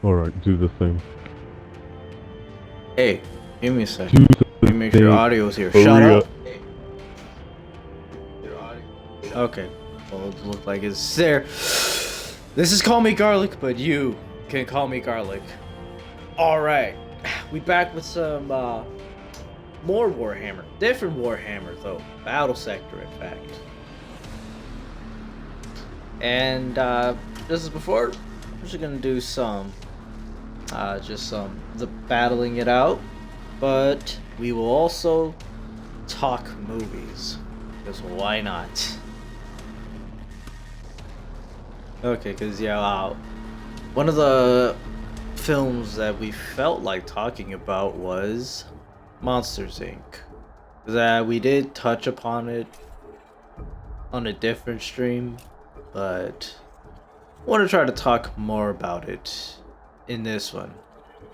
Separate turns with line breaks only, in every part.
Alright, do the thing.
Hey, give me a sec.
Do the
Let me make sure
thing.
audio's here.
Hurry
Shut
up.
up! Okay. Well, it looks like it's there. This is Call Me Garlic, but you can call me Garlic. Alright. We back with some, more Warhammer. Different Warhammer, though. Battlesector, in fact. And, just as before, we're just gonna do some, the battling it out. But we will also talk movies. Because why not? Okay, because, yeah, one of the films that we felt like talking about was Monsters, Inc. That we did touch upon it on a different stream, but I want to try to talk more about it in this one,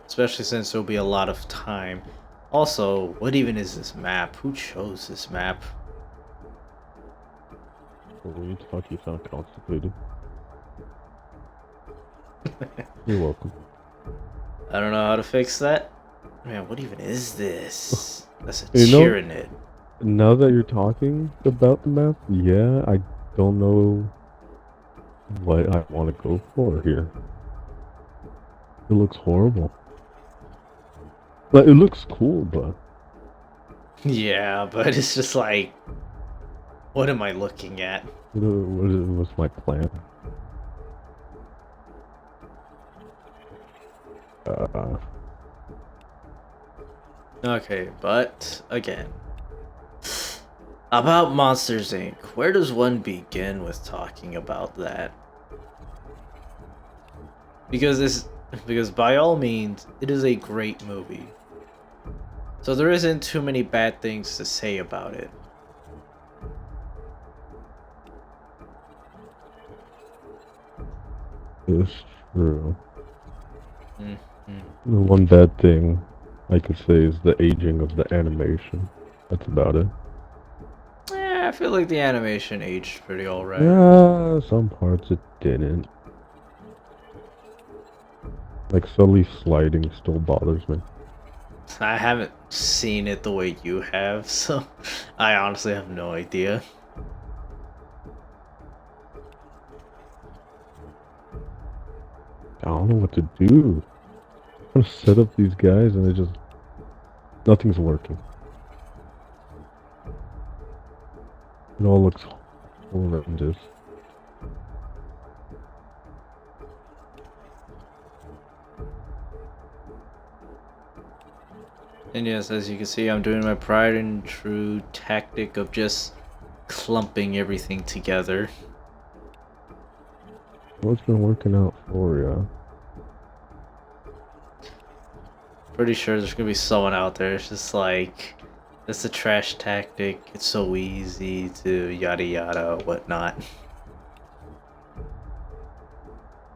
especially since there'll be a lot of time. Also, what even is this map? Who chose this map?
When you talk, you sound constipated. You're welcome.
I don't know how to fix that. Man, what even is this? That's a
You know-
Tyranid.
Now that you're talking about the map, yeah, I don't know what I want to go for here. It looks horrible. But it looks cool, but
Yeah, but it's just like, what am I looking at?
what's my plan?
Okay, but again, about Monsters Inc. Where does one begin with talking about that? Because by all means, it is a great movie. So there isn't too many bad things to say about it.
It's true.
Mm-hmm.
The one bad thing I could say is the aging of the animation. That's about it.
Yeah, I feel like the animation aged pretty alright.
Yeah, some parts it didn't. Like Sully sliding still bothers me.
I haven't seen it the way you have, so I honestly have no idea.
I don't know what to do. I'm trying to set up these guys and nothing's working. It all looks horrendous.
And yes, as you can see, I'm doing my tried and true tactic of just clumping everything together.
What's been working out for ya?
Pretty sure there's gonna be someone out there. It's just like, it's a trash tactic. It's so easy to yada yada whatnot.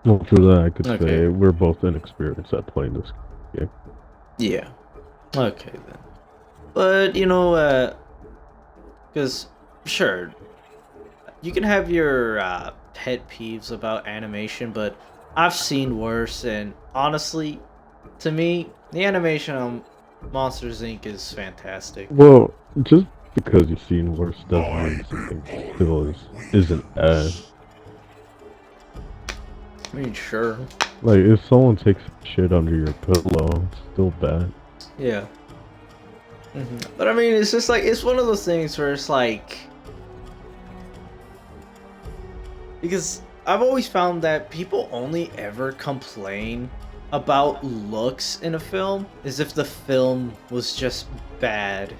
Well, for that I could
Okay.
say we're both inexperienced at playing this game.
Yeah. Okay then. But you know, because sure, you can have your pet peeves about animation, but I've seen worse. And honestly, to me, the animation on Monsters Inc. is fantastic.
Well, just because you've seen worse doesn't mean something still isn't bad.
I mean, sure.
Like, if someone takes shit under your pillow, it's still bad.
Yeah. But I mean, it's just like, it's one of those things where it's like, because I've always found that people only ever complain about looks in a film is if the film was just bad.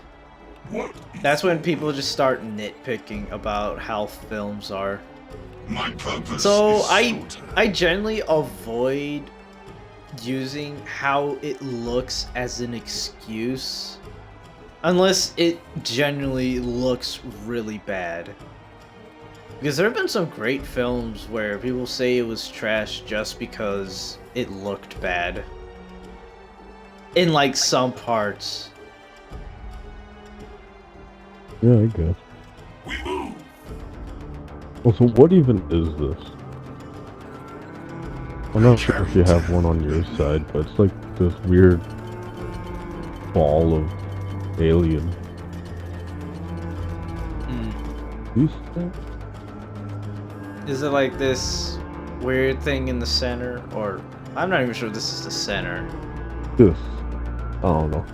That's when people just start nitpicking about how films are. So I generally avoid using how it looks as an excuse unless it genuinely looks really bad. Because there have been some great films where people say it was trash just because it looked bad. In like some parts.
Yeah, I guess. Also, what even is this? I'm not sure if you have one on your side, but it's like this weird ball of alien. You see that?
Is it like this weird thing in the center? Or I'm not even sure if this is the center.
This. I don't know.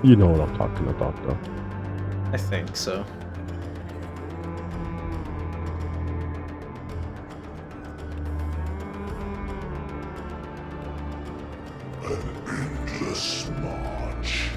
You know what I'm talking about, though.
I think so.
Endless march.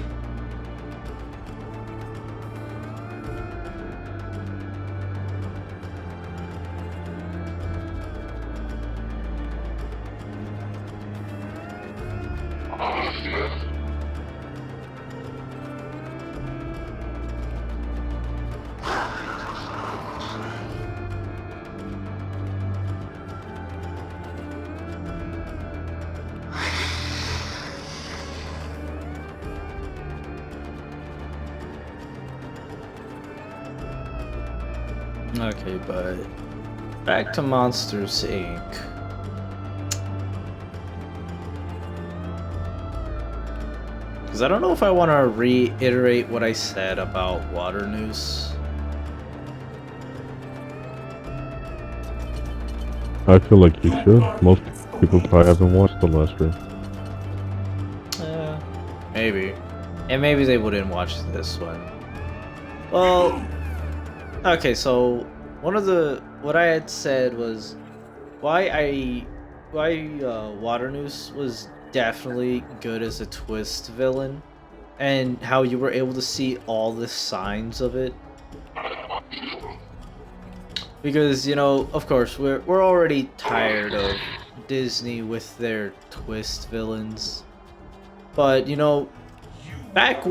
Okay, but back to Monsters Inc. Because I don't know if I want to reiterate what I said about Water News.
I feel like you should. Most people probably haven't watched the last stream.
Maybe. And maybe they wouldn't watch this one. Well, okay, so what I had said was why Water News was definitely good as a twist villain, and how you were able to see all the signs of it. Because, you know, of course, we're already tired of Disney with their twist villains. But, you know, back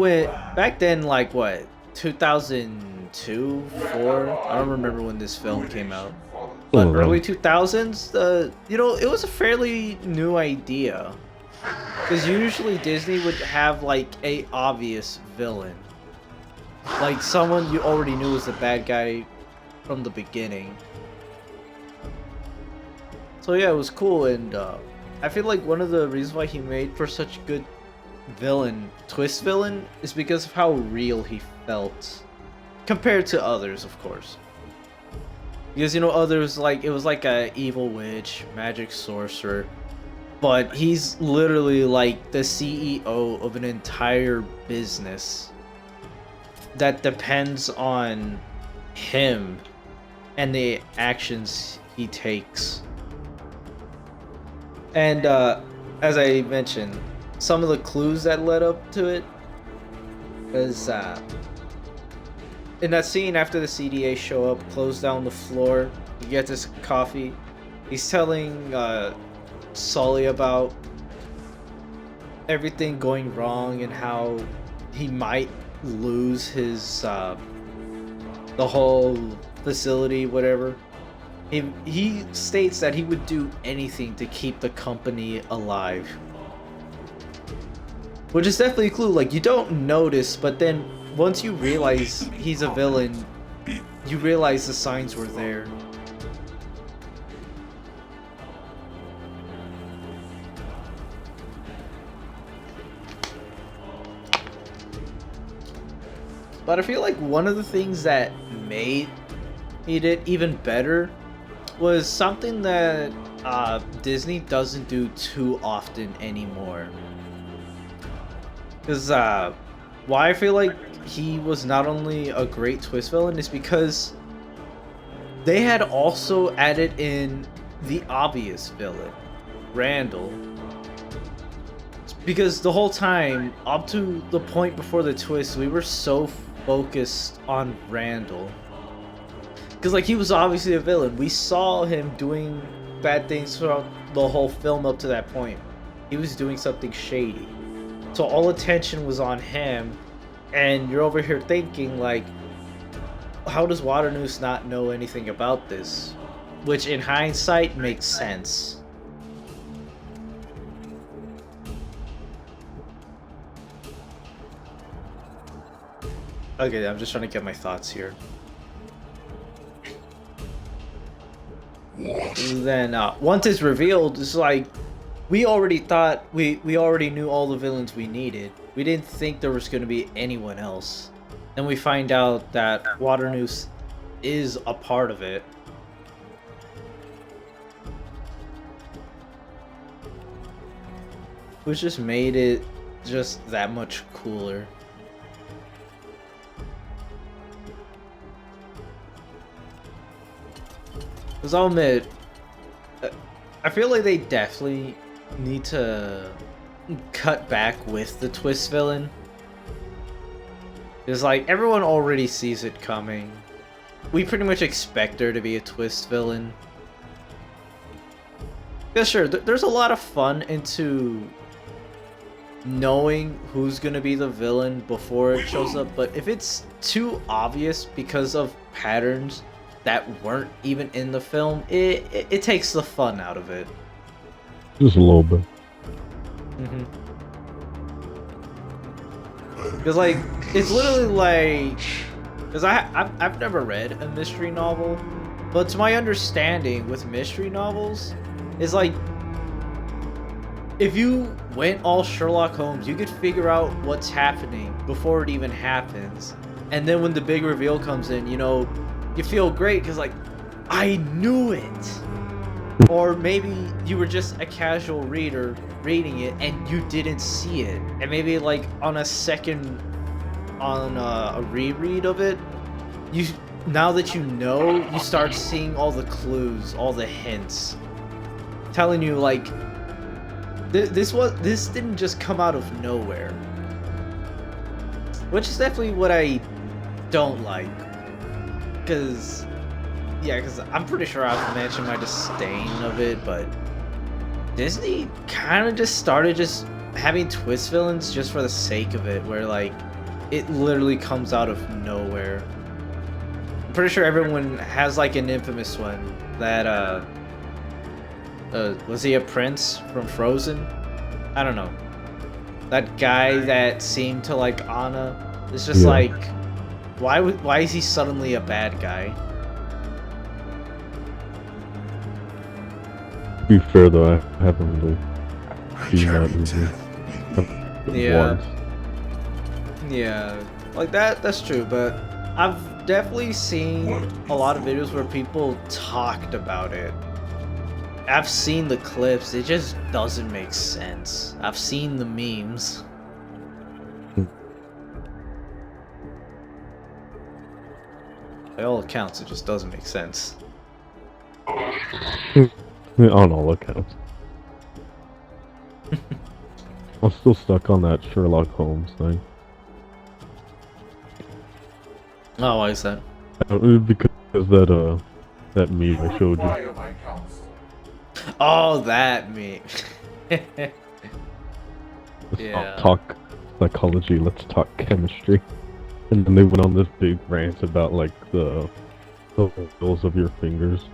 then, like, what, 2002, 4? I don't remember when this film came out. But early 2000s, you know, it was a fairly new idea. Because usually Disney would have, like, a obvious villain. Like, someone you already knew was the bad guy from the beginning. So yeah, it was cool, and I feel like one of the reasons why he made for such a good twist villain, is because of how real he felt. Compared to others, of course. Because, you know, others, like, it was like a evil witch, magic sorcerer. But he's literally like the CEO of an entire business that depends on him and the actions he takes. And as I mentioned, some of the clues that led up to it is in that scene after the CDA show up, close down the floor, he gets his coffee, he's telling Sully about everything going wrong and how he might lose his the whole facility, whatever. He states that he would do anything to keep the company alive, which is definitely a clue. Like, you don't notice, but then once you realize he's a villain, you realize the signs were there. But I feel like one of the things that made it even better was something that Disney doesn't do too often anymore. Because why I feel like he was not only a great twist villain is because they had also added in the obvious villain, Randall. Because the whole time, up to the point before the twist, we were so focused on Randall. Because, like, he was obviously a villain. We saw him doing bad things throughout the whole film up to that point. He was doing something shady. So all attention was on him. And you're over here thinking, like, how does Waternoose not know anything about this? Which, in hindsight, makes sense. Okay, I'm just trying to get my thoughts here.
What
then once it's revealed, it's like we already thought we already knew all the villains we needed. We didn't think there was going to be anyone else. Then we find out that Waternoose is a part of it. Which just made it just that much cooler. Because I'll admit, I feel like they definitely need to cut back with the twist villain. Because, like, everyone already sees it coming. We pretty much expect there to be a twist villain. Yeah, sure, there's a lot of fun into knowing who's gonna be the villain before it shows up, but if it's too obvious because of patterns that weren't even in the film, it takes the fun out of it.
Just a little bit.
Because, like, it's literally like... Because I've never read a mystery novel, but to my understanding with mystery novels, it's like... If you went all Sherlock Holmes, you could figure out what's happening before it even happens. And then when the big reveal comes in, you know, you feel great because, like, I knew it. Or maybe you were just a casual reader reading it and you didn't see it. And maybe, like, on a reread of it, now that you know, you start seeing all the clues, all the hints, telling you, like, this didn't just come out of nowhere. Which is definitely what I don't like. Because I'm pretty sure I've mentioned my disdain of it, but Disney kind of just started just having twist villains just for the sake of it, where, like, it literally comes out of nowhere. I'm pretty sure everyone has, like, an infamous one that, was he a prince from Frozen? I don't know. That guy that seemed to like Anna. It's just like, why is he suddenly a bad guy?
To be fair though, I haven't really seen that movie.
Yeah.
Once.
Yeah, like that's true, but I've definitely seen a lot of videos where people talked about it. I've seen the clips, it just doesn't make sense. I've seen the memes. By all accounts, it just doesn't make sense.
On all accounts. I'm still stuck on that Sherlock Holmes thing.
Oh, why is that?
Because that meme I showed you.
Oh, that meme.
Let's
Yeah.
not talk psychology, let's talk chemistry. And then they went on this big rant about, like, the wheels of your fingers.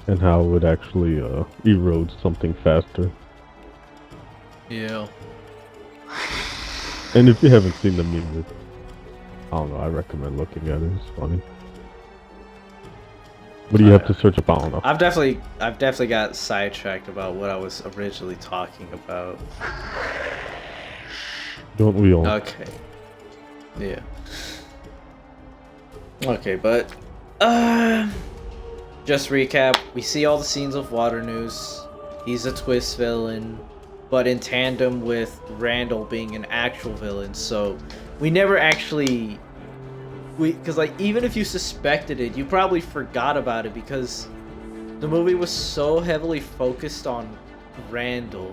And how it would actually erode something faster.
Yeah.
And if you haven't seen the meme, I don't know, I recommend looking at it, it's funny. What do you have to search up? I don't know.
I've definitely got sidetracked about what I was originally talking about.
Don't we all?
Okay. Yeah. Okay, but just recap. We see all the scenes of Waternoose. He's a twist villain, but in tandem with Randall being an actual villain. So we never actually. Because, like, even if you suspected it, you probably forgot about it because the movie was so heavily focused on Randall.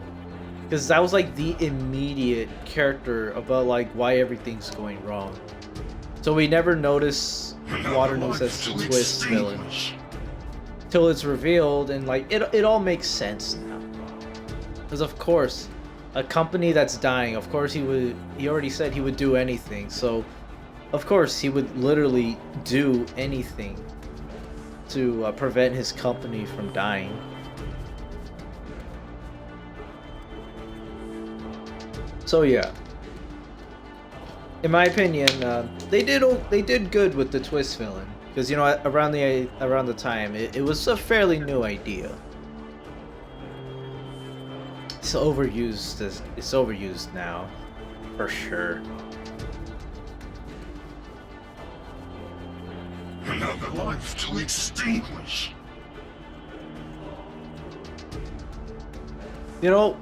Because that was, like, the immediate character about, like, why everything's going wrong. So we never notice Waternoose as the twist villain. Till it's revealed, and, like, it all makes sense now. Because, of course, a company that's dying, of course he already said he would do anything, so... Of course, he would literally do anything to prevent his company from dying. So yeah, in my opinion, they did good with the twist villain. because you know around the time it was a fairly new idea. It's overused. It's overused now, for sure.
Another life to extinguish.
You know,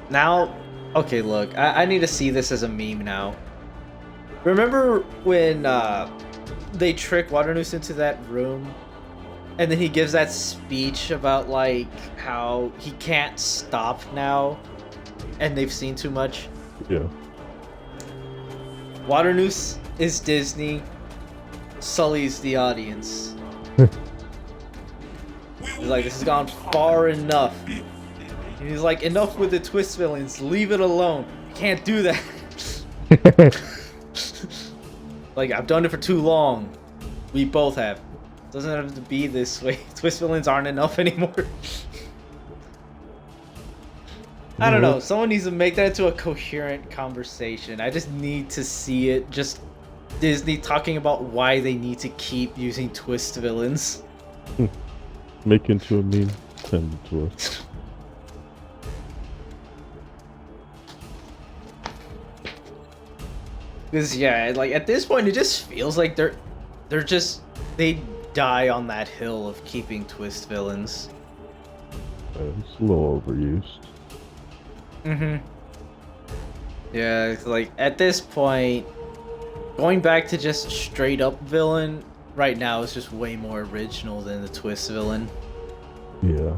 now, okay, look, I need to see this as a meme now. Remember when they trick Waternoose into that room, and then he gives that speech about like how he can't stop now, and they've seen too much?
Yeah.
Waternoose is Disney, Sully's the audience. He's like, this has gone far enough. And he's like, enough with the twist villains, leave it alone. You can't do that. Like, I've done it for too long. We both have. Doesn't have to be this way. Twist villains aren't enough anymore. I don't know. Someone needs to make that into a coherent conversation. I just need to see it. Just Disney talking about why they need to keep using twist villains.
Make into a meme. Send it to us.
Because yeah, like at this point, it just feels like they die on that hill of keeping twist villains.
It's a little overused.
Yeah, it's like at this point, going back to just straight up villain right now is just way more original than the twist villain.
Yeah.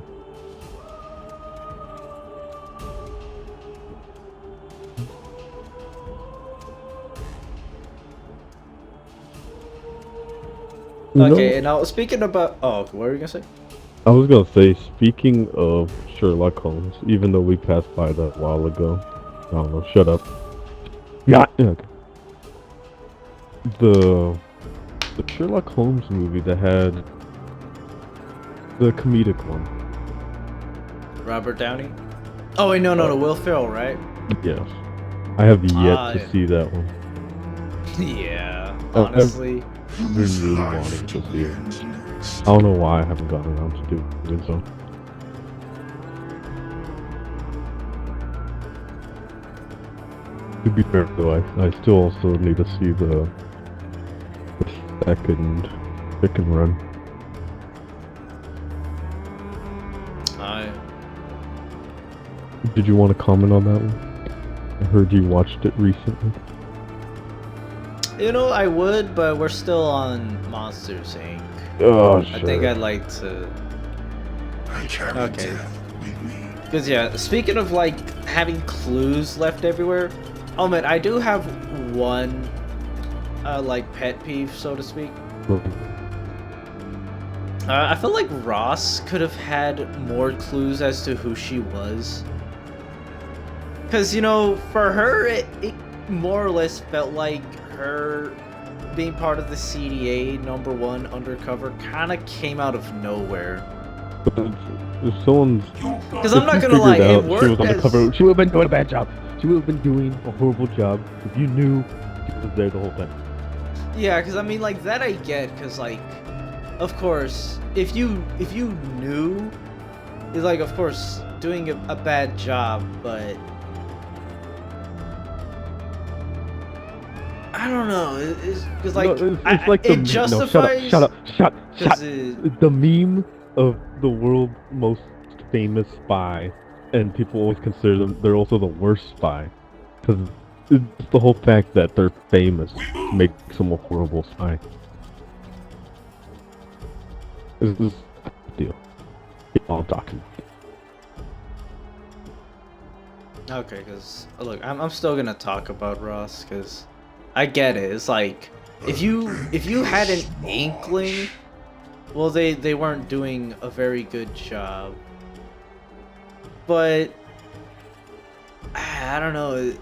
Okay, now speaking about what were you gonna say?
I was gonna say, speaking of Sherlock Holmes, even though we passed by that a while ago, I don't know, shut up. Yeah, okay. The Sherlock Holmes movie that had the comedic one.
Robert Downey? Oh wait, no, Will Ferrell, right?
Yes. I have yet to
yeah.
see that one.
Yeah, honestly.
I've been really wanting to see it. I don't know why I haven't gotten around to doing so. To be fair though, I still also need to see the second run. Did you want to comment on that one? I heard you watched it recently.
You know, I would, but we're still on Monsters Inc.
Oh, sure.
I think I'd like to. Okay. Because yeah, speaking of like having clues left everywhere, oh man, I do have one, like pet peeve, so to speak. I feel like Ross could have had more clues as to who she was. Because, you know, for her, it more or less felt like her being part of the CDA #1 undercover kind of came out of nowhere.
If someone's...
Because I'm not gonna lie, it worked.
She was undercover. She would have been doing a bad job. She would have been doing a horrible job if you knew she was there the whole time.
Yeah, because I mean, like, that I get, because, like, of course, if you knew, it's like, of course, doing a bad job, but I don't know. It's because like,
no, it's like
it justifies.
No, shut up. The meme of the world's most famous spy, and people always consider them. They're also the worst spy, because it's the whole fact that they're famous makes them a horrible spy. This is a deal. Keep on talking.
Okay, because look, I'm still gonna talk about Ross, because I get it. It's like if you had an inkling, well, they weren't doing a very good job. But I don't know.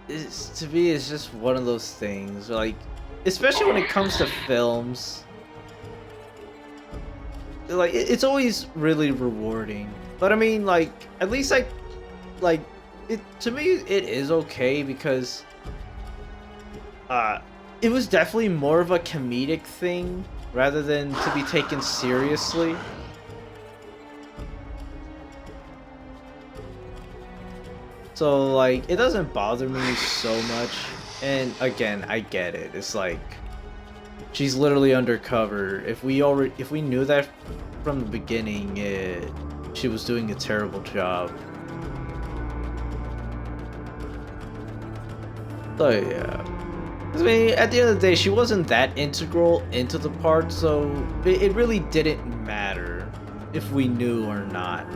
To me, it's just one of those things. Like, especially when it comes to films, like it's always really rewarding. But I mean, like, at least it. To me, it is okay because it was definitely more of a comedic thing rather than to be taken seriously. So like it doesn't bother me so much. And again, I get it. It's like she's literally undercover. If we knew that from the beginning, she was doing a terrible job. So yeah. I mean, at the end of the day, she wasn't that integral into the part, so it really didn't matter if we knew or not.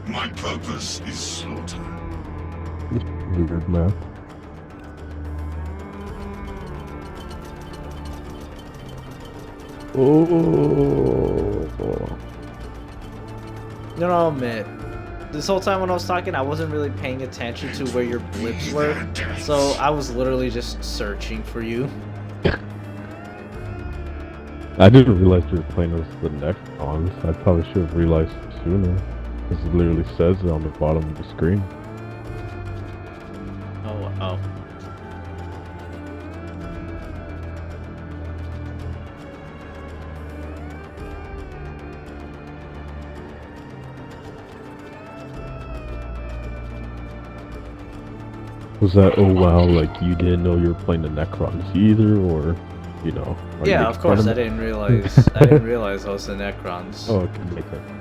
My purpose is slaughter.
Weird map. Oh.
You know, I'll admit, this whole time when I was talking, I wasn't really paying attention to where your blips were, so I was literally just searching for you.
I didn't realize you were playing as the Necrons. I probably should have realized sooner. Because it literally says it on the bottom of the screen.
Oh.
Was that, oh wow, like you didn't know you were playing the Necrons either, or, you know? are you
Yeah,
making
of
fun
course,
me?
I didn't realize. I didn't realize I was the Necrons.
Oh, okay, make sense.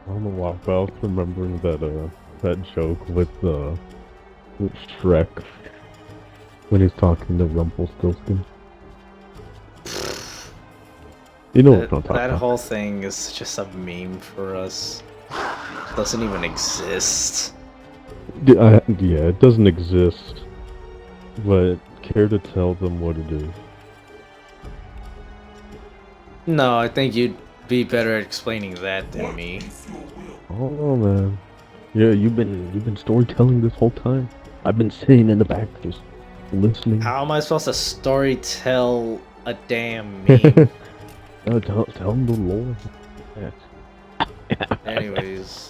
I don't know why, but I was remembering that joke with Shrek when he's talking to Rumpelstiltskin. You know what I'm talking
That
about.
whole thing is just a meme for us. Doesn't even exist.
Yeah, it doesn't exist, but care to tell them what it is?
No, I think you'd be better at explaining that than me.
Oh man, yeah, you've been storytelling this whole time. I've been sitting in the back just listening.
How am I supposed to story tell a damn meme?
Tell them the lore.
Anyways,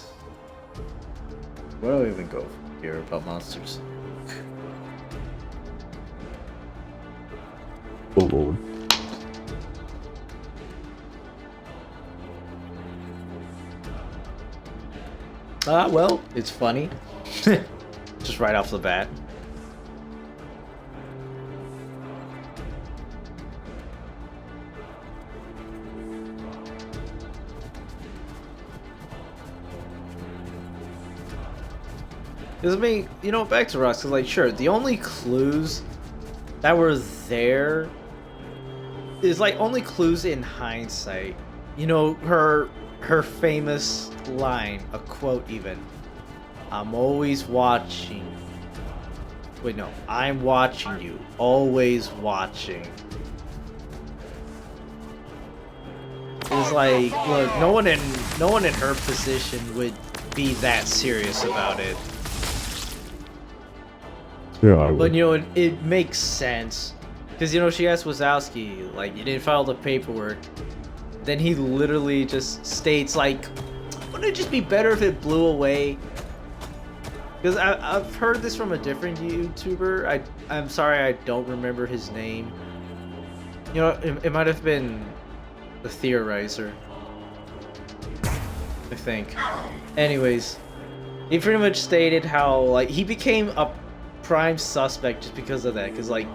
where do we even go here about monsters?
Oh lord.
Well, it's funny. Just right off the bat. Because I mean, you know, back to Rust, 'cause like, sure, the only clues that were there is like only clues in hindsight. You know, her famous line, a quote even. I'm always watching. Wait, no, I'm watching you. Always watching. It's like, look, no one in her position would be that serious about it.
Yeah, I
But
would.
you know, it makes sense. Because, you know, she asked Wazowski, like, you didn't file the paperwork. Then he literally just states, like, wouldn't it just be better if it blew away? Because I've heard this from a different YouTuber. I'm sorry, I don't remember his name. You know, it might have been the Theorizer, I think. Anyways, he pretty much stated how, like, he became a prime suspect just because of that. Because, like,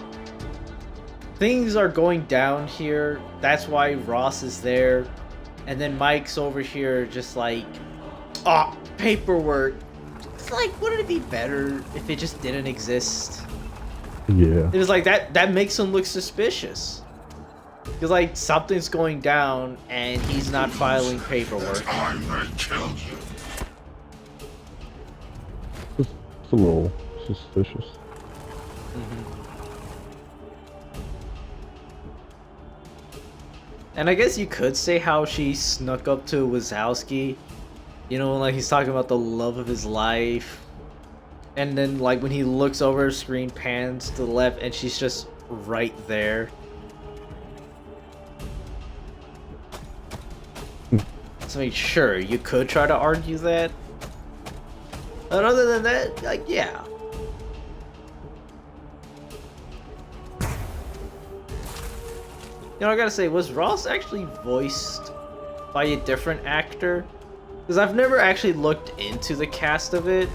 things are going down here. That's why Ross is there. And then Mike's over here just like, oh, paperwork. It's like, wouldn't it be better if it just didn't exist?
Yeah.
It was like that makes him look suspicious. Because like something's going down and he's not filing paperwork.
I may kill you.
It's a little suspicious.
And I guess you could say how she snuck up to Wazowski. You know, like he's talking about the love of his life. And then like when he looks over her screen, pans to the left and she's just right there. So I mean, sure, you could try to argue that. But other than that, like, yeah. You know, I gotta say, was Ross actually voiced by a different actor? Because I've never actually looked into the cast of it,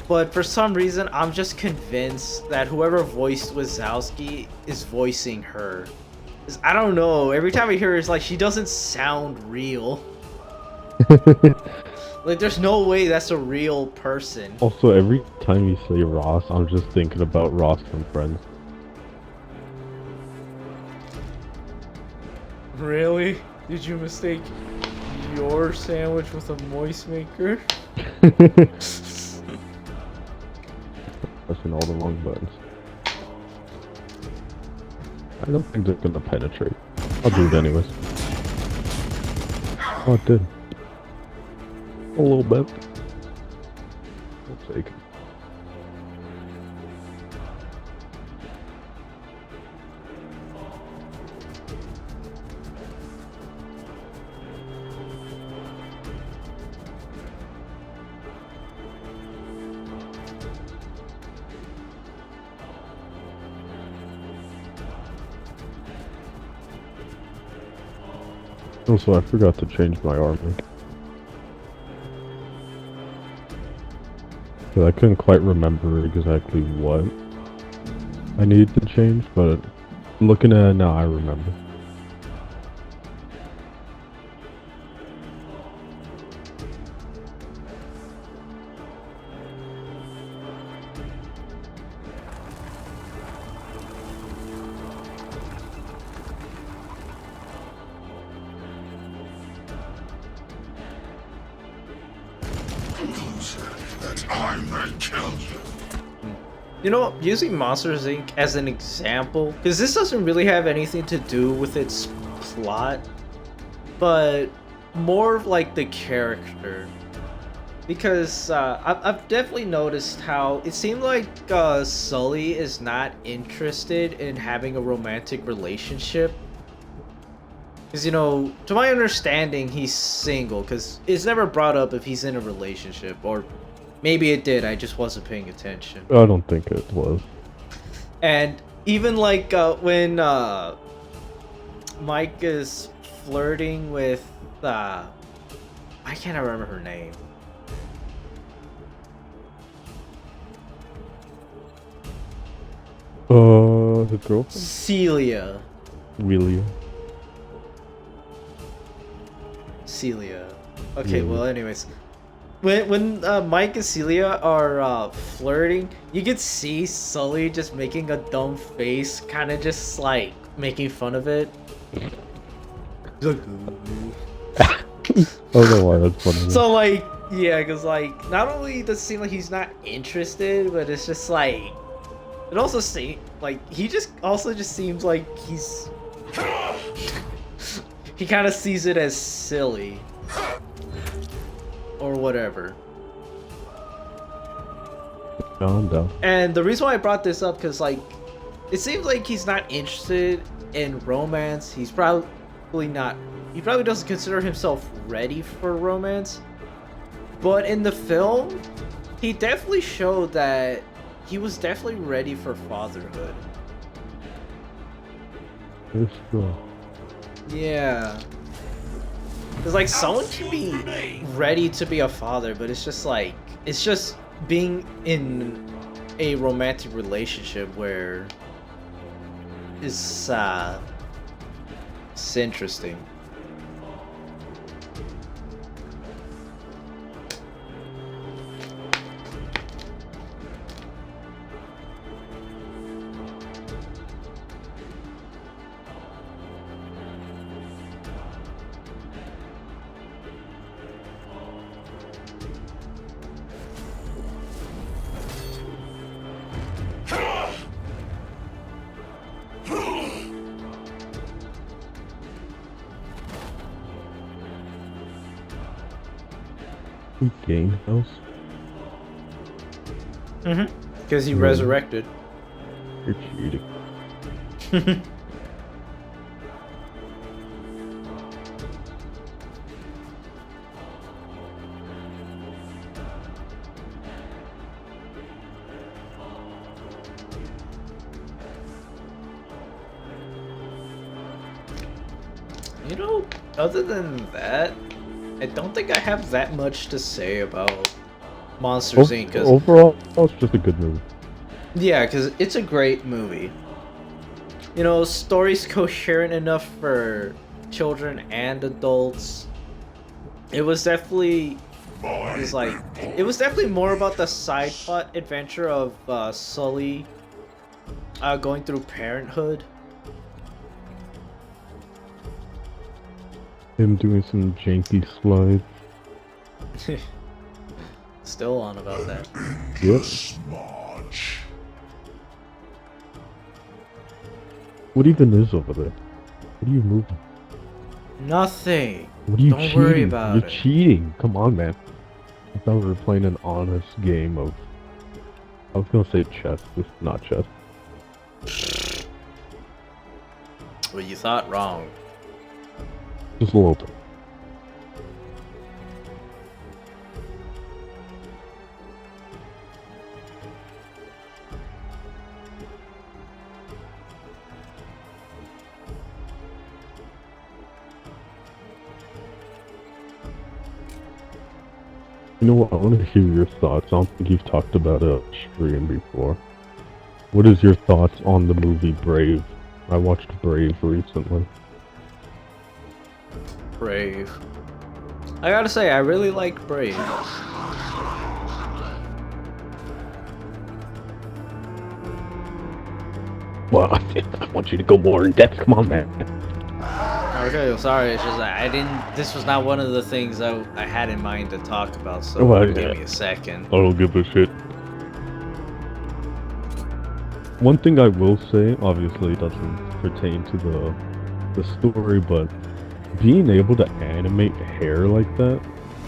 but for some reason, I'm just convinced that whoever voiced Wazowski is voicing her. 'Cause I don't know, every time I hear her, it's like she doesn't sound real. Like, there's no way that's a real person.
Also, every time you say Ross, I'm just thinking about Ross from Friends.
Really? Did you mistake your sandwich with a moist maker?
Pressing all the wrong buttons. I don't think they're gonna penetrate. I'll do it anyways. Oh, it did. A little bit. I'll take it. Also, I forgot to change my armor. But I couldn't quite remember exactly what I needed to change, but looking at it now, I remember.
That I may kill you.
You know, using Monsters Inc. as an example, because this doesn't really have anything to do with its plot, but more of like the character. Because I've definitely noticed how it seemed like Sully is not interested in having a romantic relationship. Because, you know, to my understanding, he's single, because it's never brought up if he's in a relationship, or maybe it did, I just wasn't paying attention.
I don't think it was.
And even like when Mike is flirting with, I can't remember her name.
The girlfriend?
Celia. Celia. Okay, well, anyways. When Mike and Celia are flirting, you could see Sully just making a dumb face, kind of just like making fun of it.
I don't know why that's funny.
So like, yeah, because like, not only does it seem like he's not interested, but it's just like, it also seems like he just also just seems like he's he kind of sees it as silly. Or whatever.
I'm down.
And the reason why I brought this up, because like, it seems like he's not interested in romance. He probably doesn't consider himself ready for romance. But in the film, he definitely showed that he was definitely ready for fatherhood.
It's true.
Yeah. Because, like, someone can be ready to be a father, but it's just, like, it's just being in a romantic relationship where is it's interesting.
Game house.
Because he
Yeah.
resurrected.
You're cheating.
You know, other than that, I don't think I have that much to say about Monsters Inc. 'cause-
Overall, it's just a good movie.
yeah, because it's a great movie. You know, story's coherent enough for children and adults. It was definitely it was definitely more about the side plot adventure of Sully going through parenthood.
Him doing some janky slides.
Still on about that.
Yep.
Smudge.
What even is over there? What are you moving?
Nothing.
What are you
Don't
cheating?
worry about
You're
it.
cheating. Come on, man. I thought we were playing an honest game of. I was gonna say chess. It's not chess.
Well, you thought wrong.
Just a little bit. You know what? I want to hear your thoughts. I don't think you've talked about it on stream before. What is your thoughts on the movie Brave? I watched Brave recently.
Brave. I gotta say, I really liked Brave.
Well, I want you to go more in depth. Come on, man.
Okay, sorry, it's just that I didn't. This was not one of the things I had in mind to talk about, so
Well,
give
yeah.
me a second.
I don't give a shit. One thing I will say, obviously it doesn't pertain to the story, but being able to animate hair like that,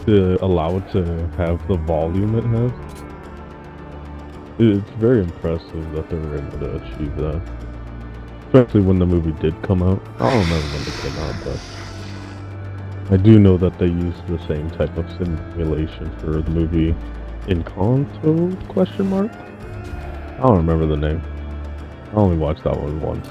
to allow it to have the volume it has, it's very impressive that they were able to achieve that. Especially when the movie did come out. I don't remember when it came out, but I do know that they used the same type of simulation for the movie Encanto? Question mark? I don't remember the name. I only watched that one once.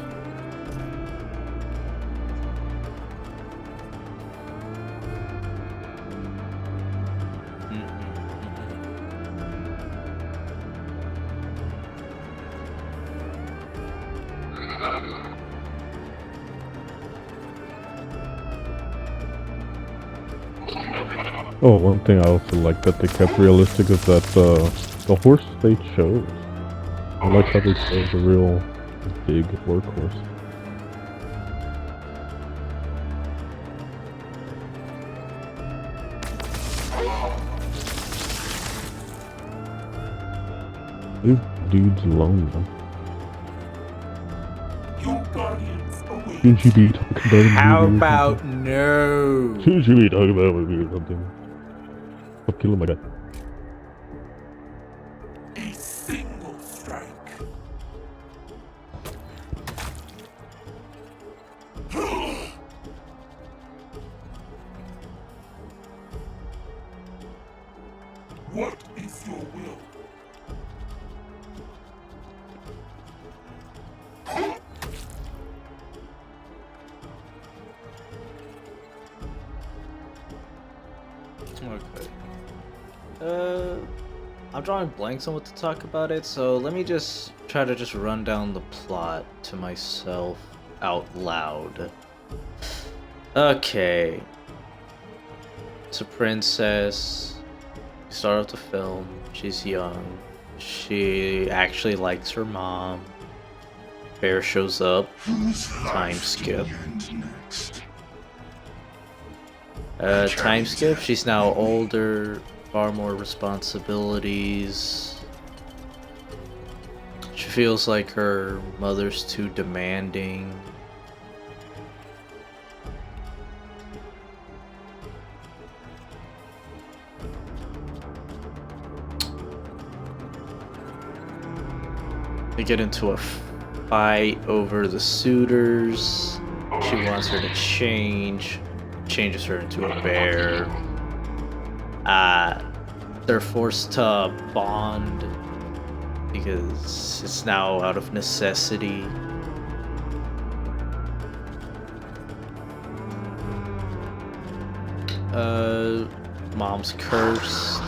Oh, one thing I also like that they kept realistic is that the horse they chose. I like how they chose a real big workhorse. This dude's alone though.
Your guardians await.
Shouldn't you be talking about a movie
How
or
about
something?
no?
Shouldn't you be talking about a movie or something? Stop killing my guy.
A single strike. What is your will?
Okay. I'm trying drawing blanks on what to talk about it, so let me just try to just run down the plot to myself out loud. Okay. It's a princess. You start off the film. She's young. She actually likes her mom. Bear shows up. Time skip. Time skip. She's now older, far more responsibilities. She feels like her mother's too demanding. They get into a fight over the suitors. She wants her to change. Changes her into a bear. They're forced to bond because it's now out of necessity. Mom's cursed.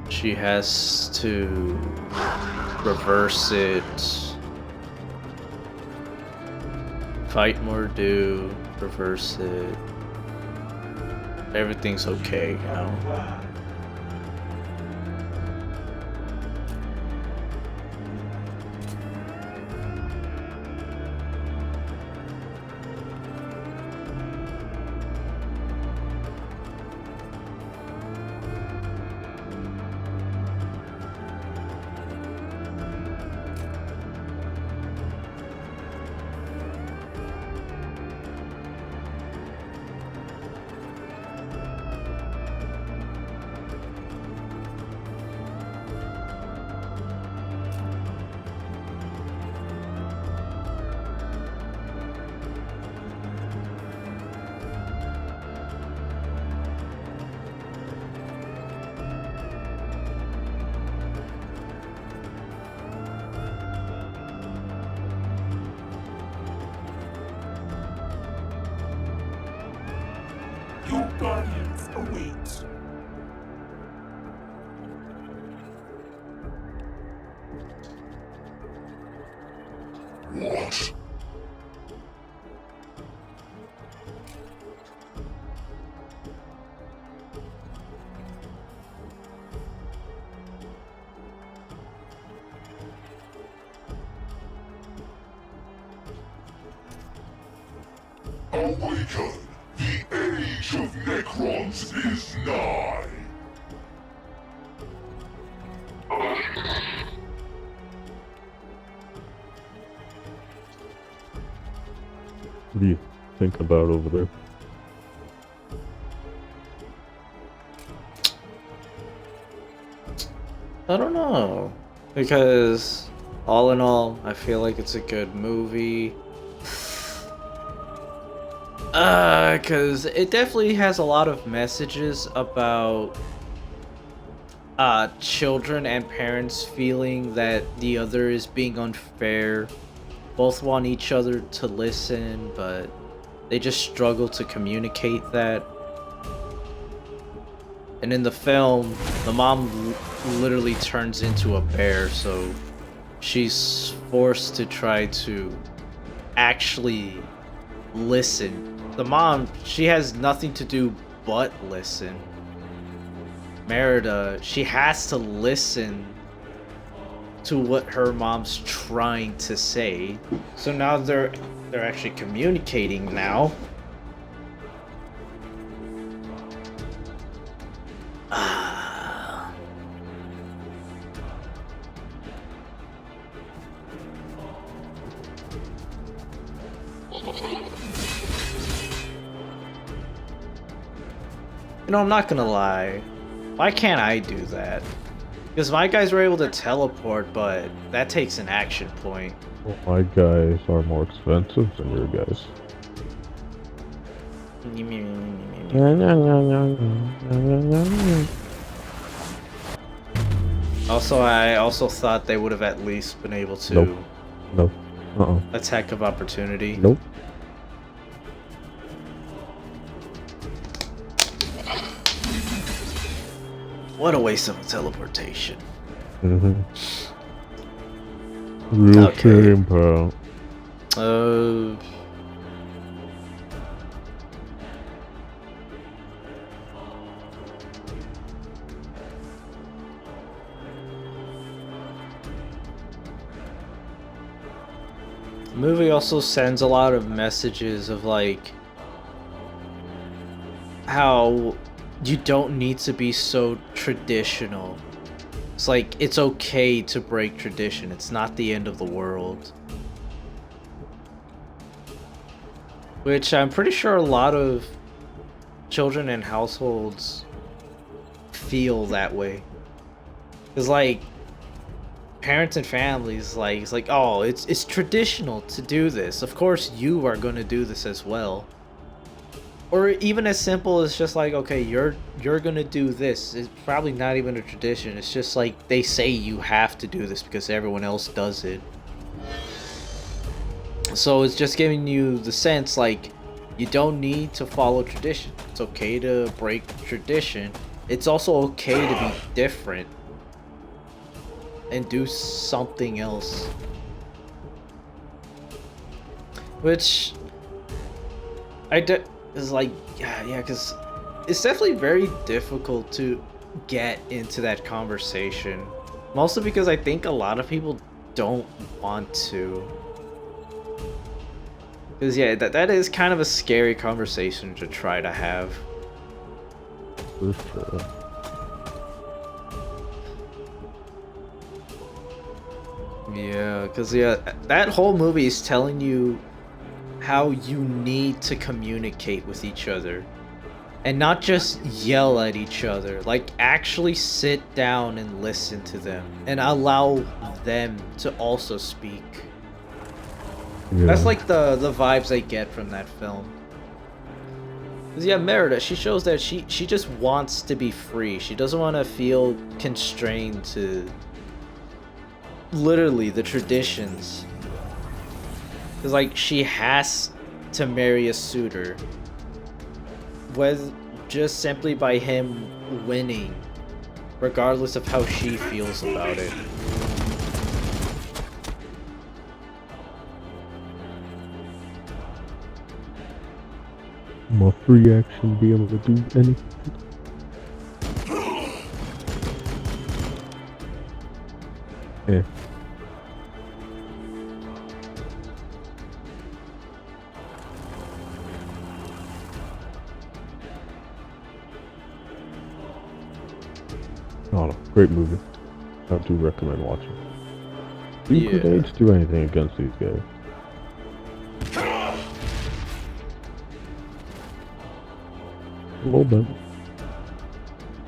She has to reverse it. Fight Mordu, reverse it. Everything's okay, you know.
Your guardians await. What? Awaken! The age of Necrons is nigh!
What do you think about over there?
I don't know, because all in all, I feel like it's a good movie. Because it definitely has a lot of messages about children and parents feeling that the other is being unfair. Both want each other to listen, but they just struggle to communicate that. And in the film, the mom literally turns into a bear, so she's forced to try to actually listen. The mom, she has nothing to do but listen. Merida, she has to listen to what her mom's trying to say. So now they're actually communicating now. You know, I'm not gonna lie. Why can't I do that? Because my guys were able to teleport, but that takes an action point.
Well, my guys are more expensive than your guys.
Also, I also thought they would have at least been able to
Nope. No.
attack of opportunity.
Nope.
What a waste of a teleportation.
Mm-hmm. Real
Okay.
shame, pal.
The movie also sends a lot of messages of like how you don't need to be so traditional. It's like it's okay to break tradition. It's not the end of the world. Which I'm pretty sure a lot of children and households feel that way. Cause like parents and families, like it's like, oh, it's traditional to do this. Of course you are gonna do this as well. Or even as simple as just like, okay, you're gonna do this. It's probably not even a tradition. It's just like they say you have to do this because everyone else does it. So it's just giving you the sense like you don't need to follow tradition. It's okay to break tradition. It's also okay to be different and do something else. Which is like, yeah, because it's definitely very difficult to get into that conversation. Mostly because I think a lot of people don't want to. Because yeah, that is kind of a scary conversation to try to have.
For sure.
Yeah, because yeah, that whole movie is telling you how you need to communicate with each other. And not just yell at each other. Like, actually sit down and listen to them. And allow them to also speak.
Yeah.
That's like the vibes I get from that film. 'Cause yeah, Merida, she shows that she just wants to be free. She doesn't want to feel constrained to literally the traditions. Because like she has to marry a suitor. With just simply by him winning. Regardless of how she feels about it.
My free action be able to do anything. Yeah. Oh, no. Great movie. I do recommend watching. You could
Yeah.
age do anything against these guys. A little bit.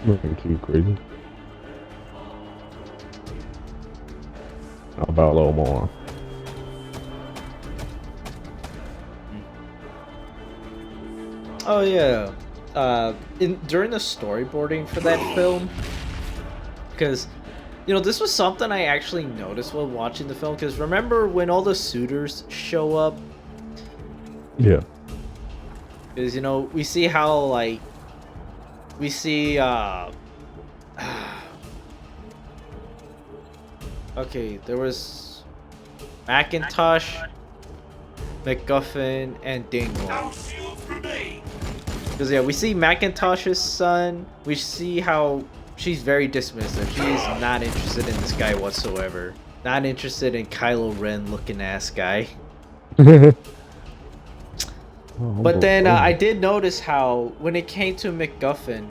Nothing too crazy. How about a little more?
Oh yeah, during the storyboarding for that film, because this was something I actually noticed while watching the film. Because remember when all the suitors show up?
Yeah.
Because we see how like we see okay, there was Macintosh, MacGuffin, and Dingwall. Because yeah, we see Macintosh's son. We see how she's very dismissive. She's not interested in this guy whatsoever. Not interested in Kylo Ren looking ass guy. But then I did notice how when it came to MacGuffin,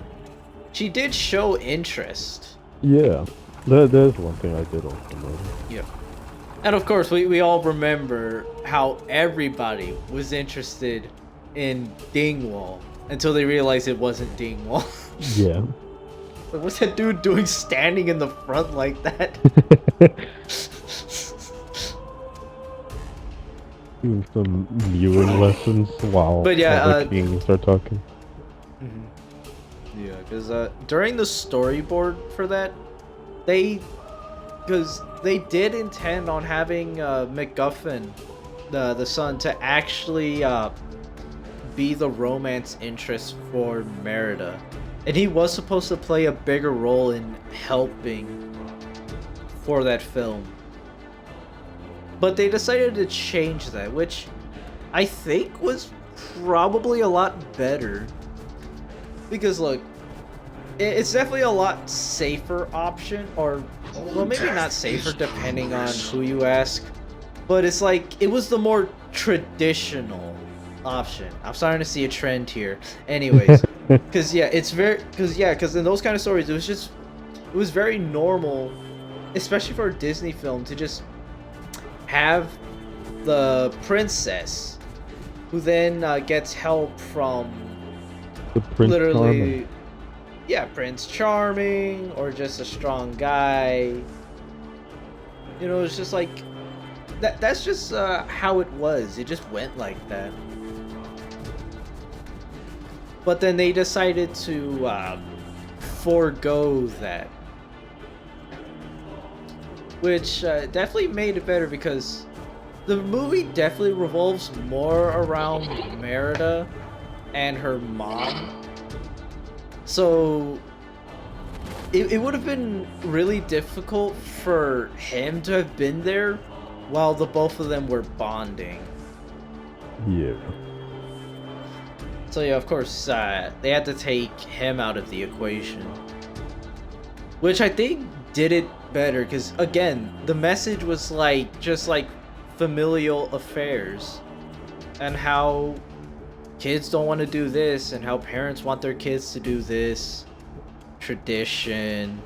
she did show interest.
Yeah, there's one thing I did also notice.
Yeah. And of course, we all remember how everybody was interested in Dingwall until they realized it wasn't Dingwall.
Yeah.
Like, what's that dude doing standing in the front like that?
Doing some mewing lessons while
But yeah,
the king start talking.
Yeah, because during the storyboard for that, because they did intend on having MacGuffin, the son, to actually be the romance interest for Merida. And he was supposed to play a bigger role in helping for that film. But they decided to change that, which I think was probably a lot better. Because look, it's definitely a lot safer option, or well, maybe not safer depending on who you ask, but it's like it was the more traditional option. I'm starting to see a trend here. Anyways, because in those kind of stories, it was very normal, especially for a Disney film, to just have the princess who then gets help from
The Prince Charming.
yeah, Prince Charming, or just a strong guy. You know, it's just like that's just how it was. It just went like that. But then they decided to forego that, which definitely made it better, because the movie definitely revolves more around Merida and her mom. So it would have been really difficult for him to have been there while the both of them were bonding.
Yeah.
So yeah, of course, they had to take him out of the equation, which I think did it better, because again, the message was like just like familial affairs, and how kids don't want to do this, and how parents want their kids to do this, tradition,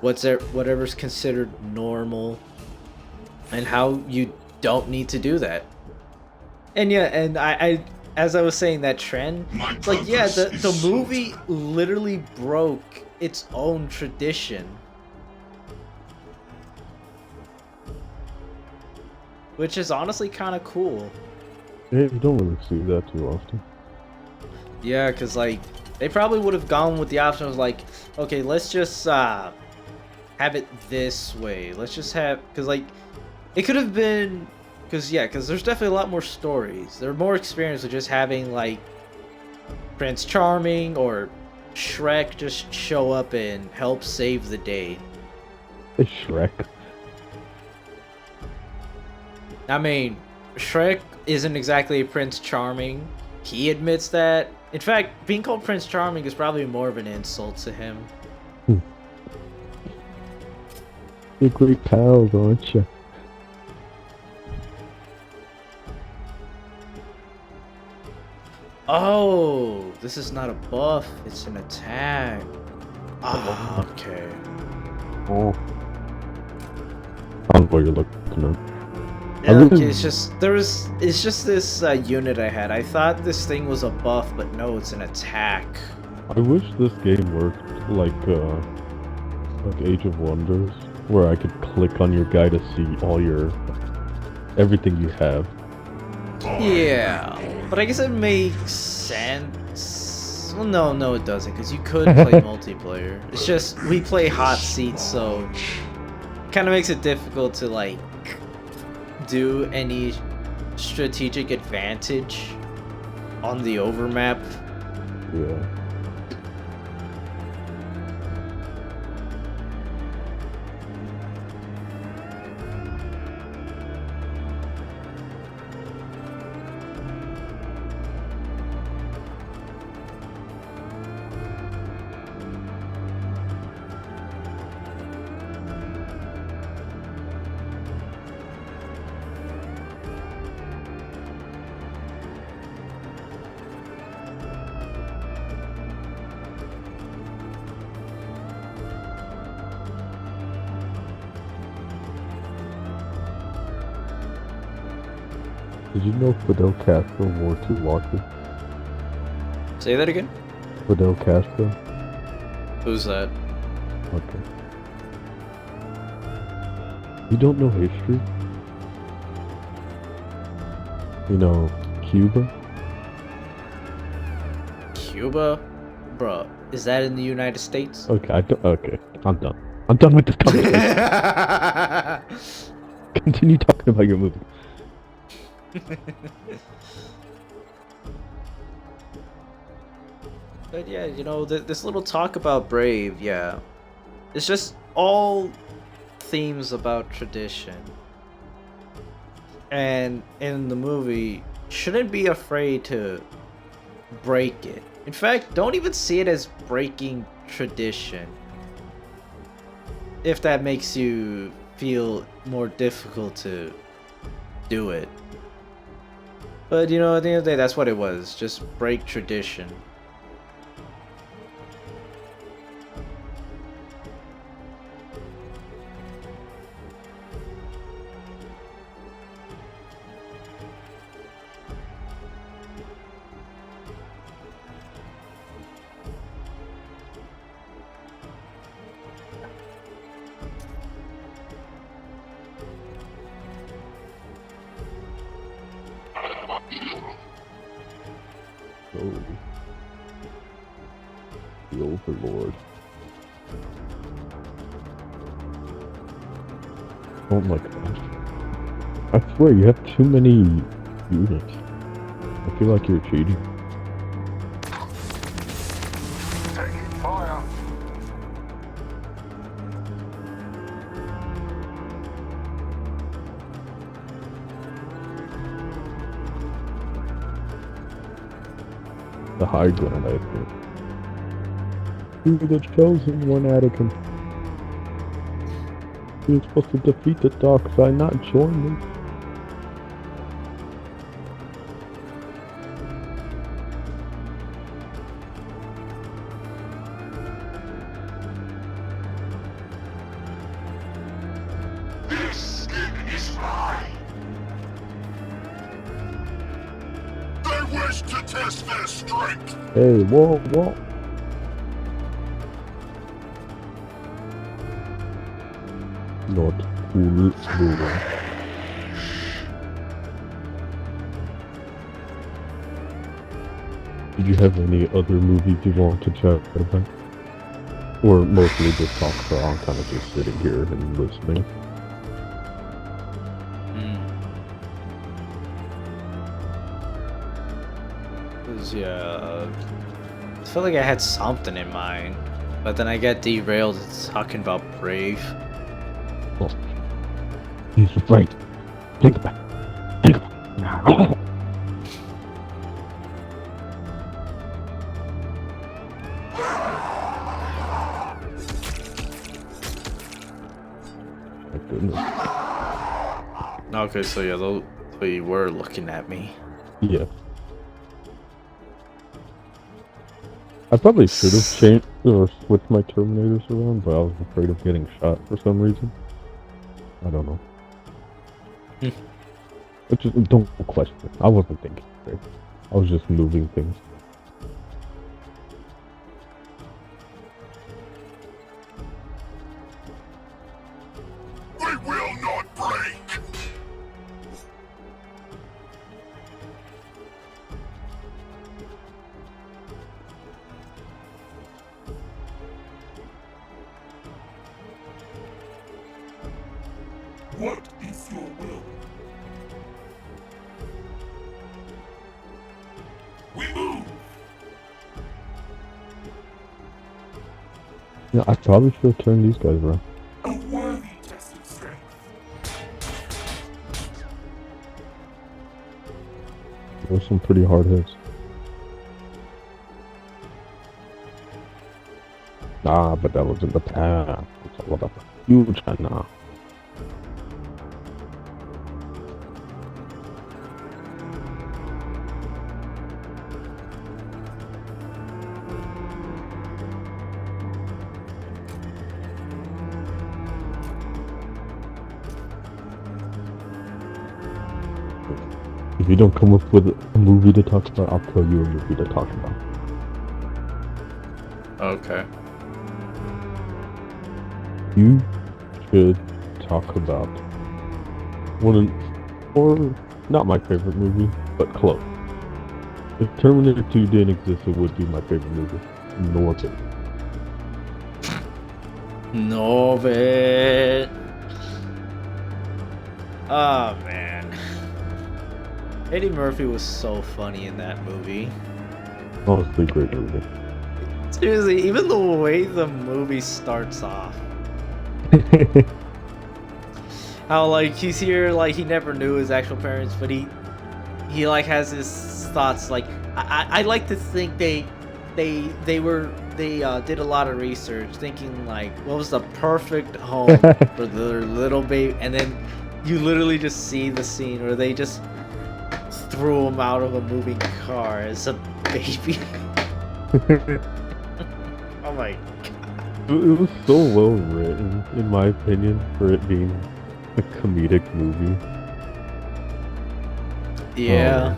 whatever's considered normal, and how you don't need to do that. And yeah, and I as I was saying, that trend, it's like, yeah, the movie literally broke its own tradition, which is honestly kind of cool.
Yeah, you don't really see that too often.
Yeah, because like they probably would have gone with the option of like, okay, let's just have it this way. Let's just have, because like it could have been, because there's definitely a lot more stories. They're more experienced with just having like Prince Charming or Shrek just show up and help save the day.
It's Shrek.
I mean, Shrek isn't exactly Prince Charming. He admits that. In fact, being called Prince Charming is probably more of an insult to him.
You're great pals, aren't you?
Oh, this is not a buff, it's an attack. Ah, okay.
Oh. I don't know what you're looking at.
Yeah, okay, it's just this unit I had. I thought this thing was a buff, but no, it's an attack.
I wish this game worked like Age of Wonders, where I could click on your guy to see all everything you have.
Yeah, but I guess it makes sense. Well, no, it doesn't, because you could play multiplayer. It's just we play hot seats, so it kind of makes it difficult to like do any strategic advantage on the overmap.
Yeah. Did you know Fidel Castro wore 2 watches?
Say that again?
Fidel Castro?
Who's that?
Okay. You don't know history? You know, Cuba?
Cuba? Bruh, is that in the United States?
Okay, okay, I'm done. I'm done with this conversation. Continue talking about your movie.
But yeah, this little talk about Brave, yeah, it's just all themes about tradition. And in the movie, shouldn't be afraid to break it. In fact, don't even see it as breaking tradition. If that makes you feel more difficult to do it. But at the end of the day, that's what it was. Just break tradition.
Oh. The Overlord. Don't like that. I swear, you have too many units. I feel like you're cheating.
Taking fire.
The high ground, I think. You're the chosen one, Anakin. You're supposed to defeat the dark side, not join them.
This skin is mine. They wish to test their strength.
Hey, whoa. Not cool, bro. Did you have any other movies you want to chat about? Or mostly just talk, so I'm kind of just sitting here and listening.
Yeah, I feel like I had something in mind, but then I get derailed talking about Brave.
Oh. He's right. Think about it. Think about it. My goodness.
Okay, so yeah, they were looking at me.
Yeah. I probably should have changed or switched my Terminators around, but I was afraid of getting shot for some reason. I don't know. But just don't question it. I wasn't thinking straight. I was just moving things.
We will not break. What is your will? We move.
Yeah, I probably should have turned these guys around.
A worthy test of strength.
Those some pretty hard hits. Nah, but that was in the past. It's all about the future now. If you don't come up with a movie to talk about, I'll tell you a movie to talk about.
Okay.
You should talk about one of, or not my favorite movie, but close. If Terminator 2 didn't exist, it would be my favorite movie. Norbit.
Norbit. Oh man. Eddie Murphy was so funny in that movie.
Honestly, great movie.
Seriously, even the way the movie starts off. How like he's here, like he never knew his actual parents, but he like has his thoughts. Like I like to think they did a lot of research, thinking like what was the perfect home for their little baby, and then you literally just see the scene where they just threw him out of a moving car as a baby. Oh my god.
It was so well written, in my opinion, for it being a comedic movie.
Yeah.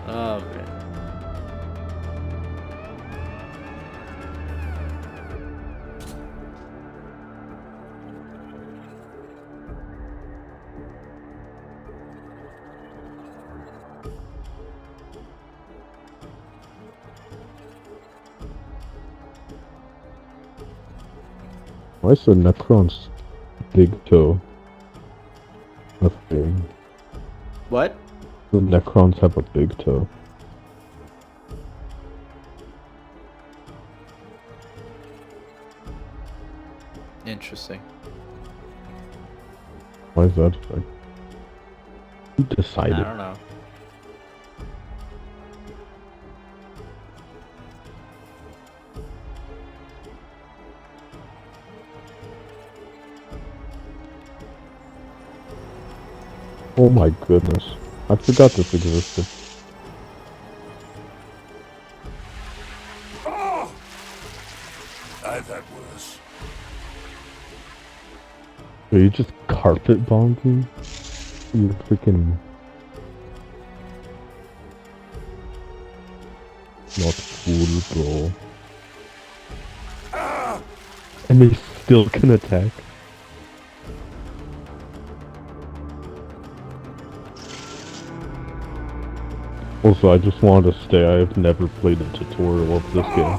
Oh man.
Why is the Necron's big toe a thing?
What?
The Necrons have a big toe.
Interesting.
Why is that a thing? Who decided?
I don't know.
Oh my goodness. I forgot this existed.
Ah! I've had worse.
Are you just carpet bombing? You freaking... Not cool, bro.
Ah!
And they still can attack. Also, I just wanted to say I've never played a tutorial of this game.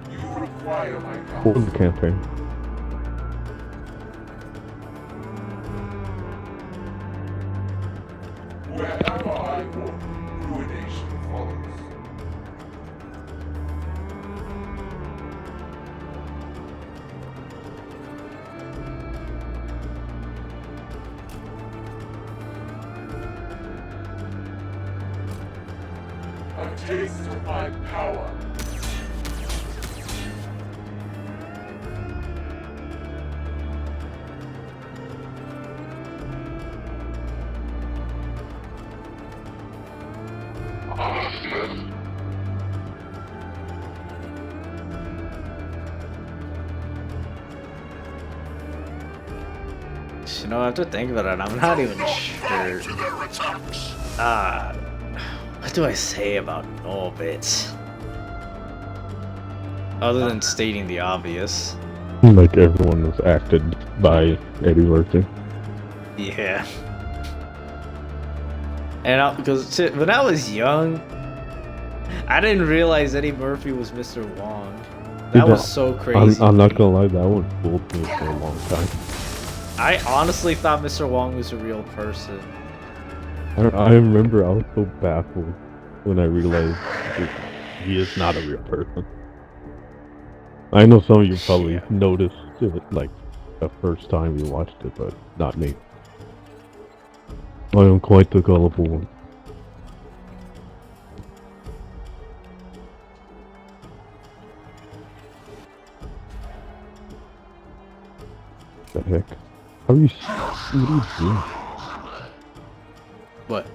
You require my help.
What was the campaign?
Wherever I go, ruination follows. A taste of my power.
You know, I have to think about it. I'm not even sure.
To their attacks.
What do I say about Norbit? Other than stating the obvious.
Like everyone was acted by Eddie Murphy.
Yeah. And because when I was young, I didn't realize Eddie Murphy was Mr. Wong. That was so crazy.
I'm not gonna lie, that one fooled me for a long time.
I honestly thought Mr. Wong was a real person.
I remember I was so baffled when I realized that he is not a real person. I know some of you probably noticed it like the first time you watched it, but not me. I am quite the gullible one. The heck? How are you? What are you doing?
What?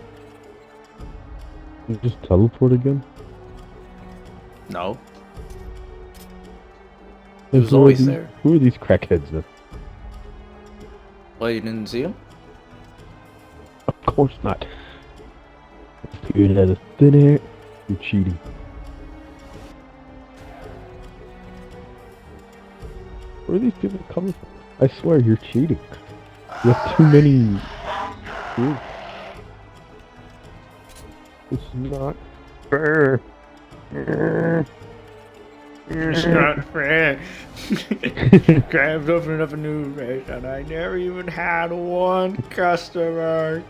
You just teleport again?
No. He was
Who are
always
these-
there.
Who are these crackheads then?
Well, you didn't see him?
Of course not. Appeared out of thin air. You're cheating. Where are these people coming from? I swear you're cheating. You have too many groups. It's not fair.
It's not fair. Grabs opening up a new restaurant. I never even had one customer.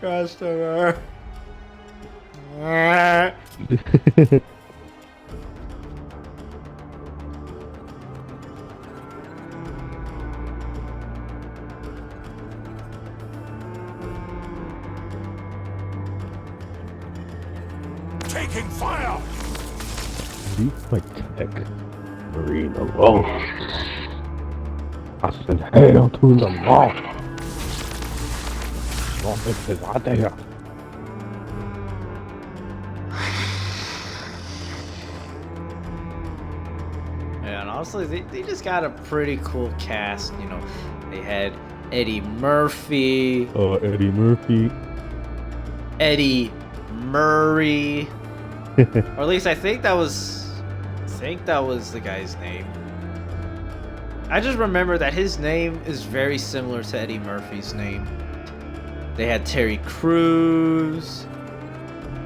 Taking fire!
Leave my tech marine alone. I said, hail to the law. Don't make this out there.
Yeah, and honestly, they just got a pretty cool cast. You know, they had Eddie Murphy,
Eddie Murphy.
Eddie Murray, or at least I think that was the guy's name. I just remember that his name is very similar to Eddie Murphy's name. They had Terry Crews.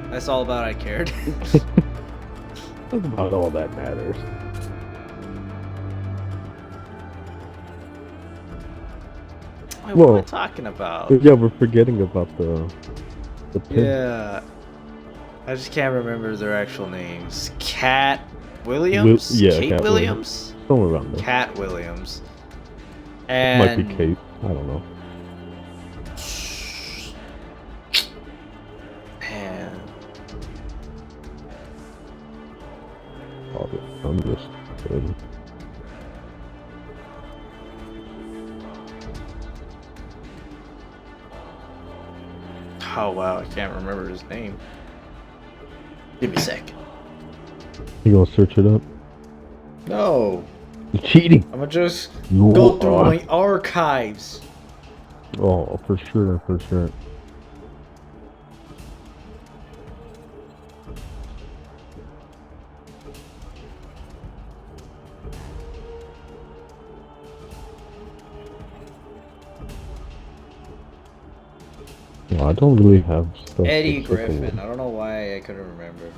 That's all about I cared.
That's about all that matters.
Wait, what am I talking about?
Yeah, we're forgetting about the pin.
Yeah. I just can't remember their actual names. Cat Williams? Kate
Cat
Williams?
Somewhere around there.
Cat Williams.
It
And
might be Kate. I don't know.
Man.
I'm just kidding.
Oh wow, I can't remember his name. Give me a sec.
You gonna search it up?
No.
You're cheating!
I'm gonna just
You
go through
are.
my archives.
Oh, for sure. No, I don't really have stuff.
Eddie
to check
Griffin.
in.
I don't know why I couldn't remember.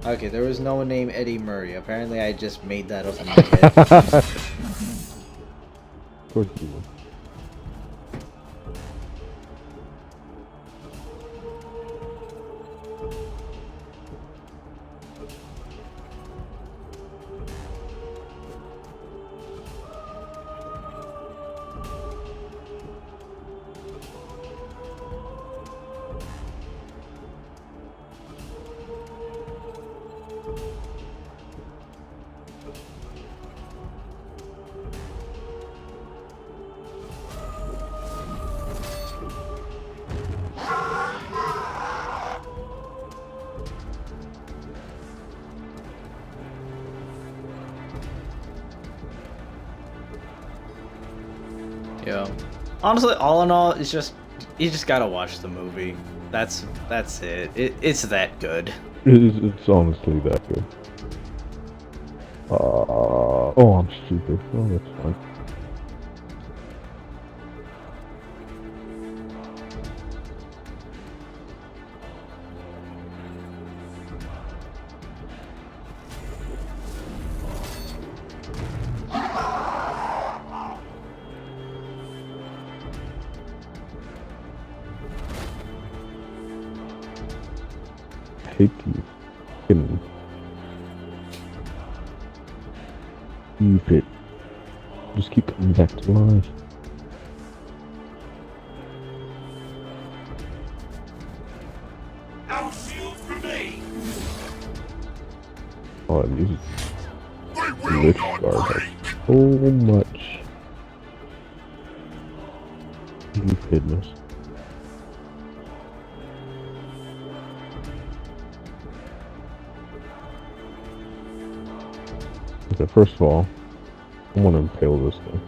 Okay, there was no one named Eddie Murray. Apparently, I just made that up in my head.
Of course you will.
Yeah. Honestly, all in all, it's just you just gotta watch the movie. That's it. It's that good.
It's honestly that good. Oh, I'm stupid. Oh, that's fine. Hate you. Fucking stupid. Just keep coming back to life.
Our shields remain!
Oh, that music.
We will
Lich
not
Guard
break!
has so much stupidness. Okay, first of all, I want to impale this thing.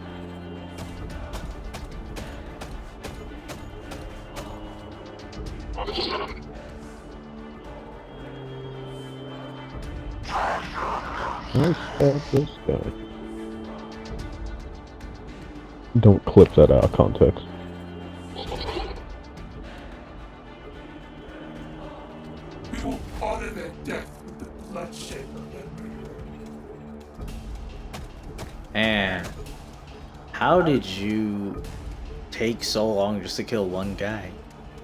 Let's stab this guy. Don't clip that out of context.
And how did you take so long just to kill one guy?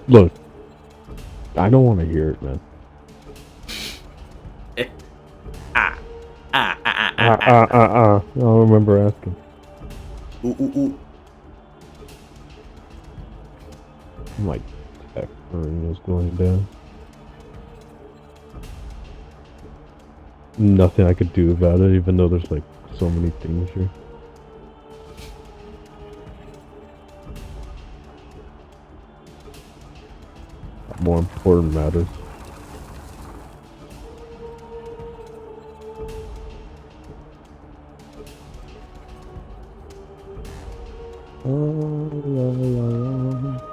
Look, I don't want to hear it, man.
Ah, ah, ah, ah,
I
ah, ah.
don't remember asking.
Ooh, ooh, ooh.
My tech ring is going down. Nothing I could do about it, even though there's like so many things here. More important matters. La, la, la.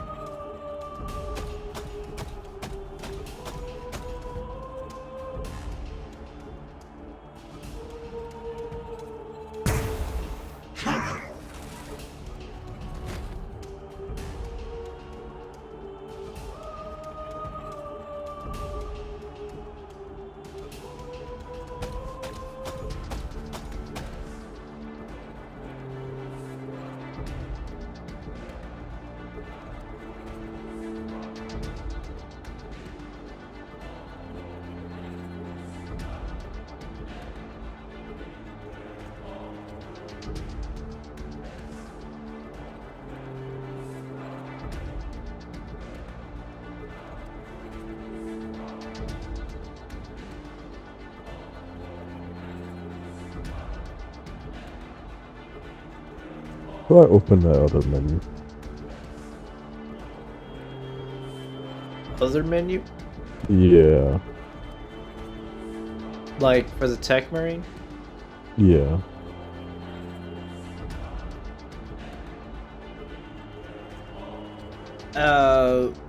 How do I open the other menu?
Other menu?
Yeah.
Like for the Tech Marine?
Yeah.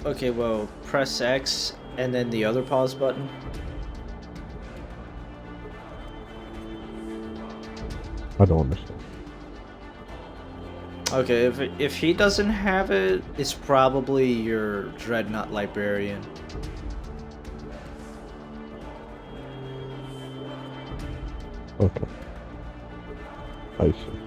Okay, well, press X and then the other pause button.
I don't understand.
Okay, if he doesn't have it, it's probably your Dreadnought Librarian.
Okay. I see.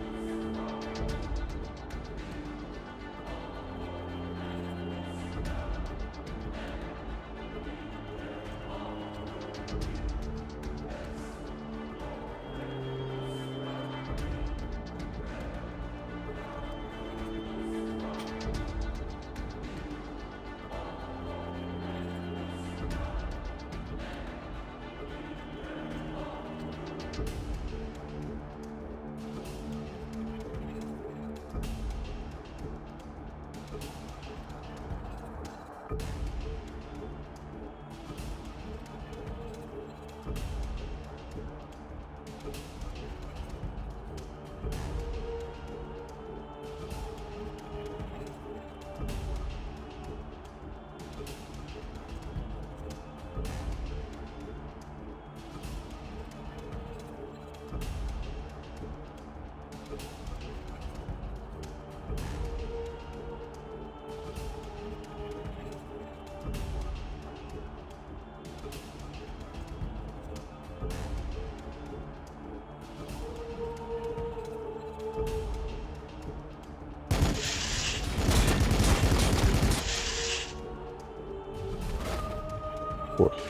Of course.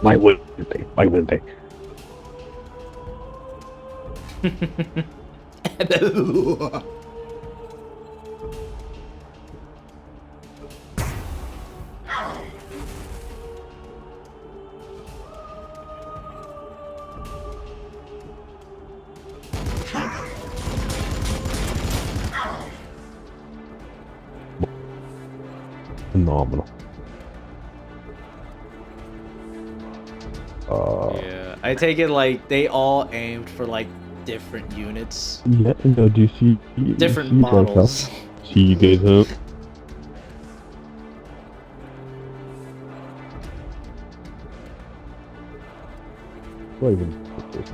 Why wouldn't they? Why wouldn't they? Phenomenal.
Yeah, I take it like they all aimed for like different units,
Yeah, no, do you see?
different
see like how-
models.
See you guys up. Why even put this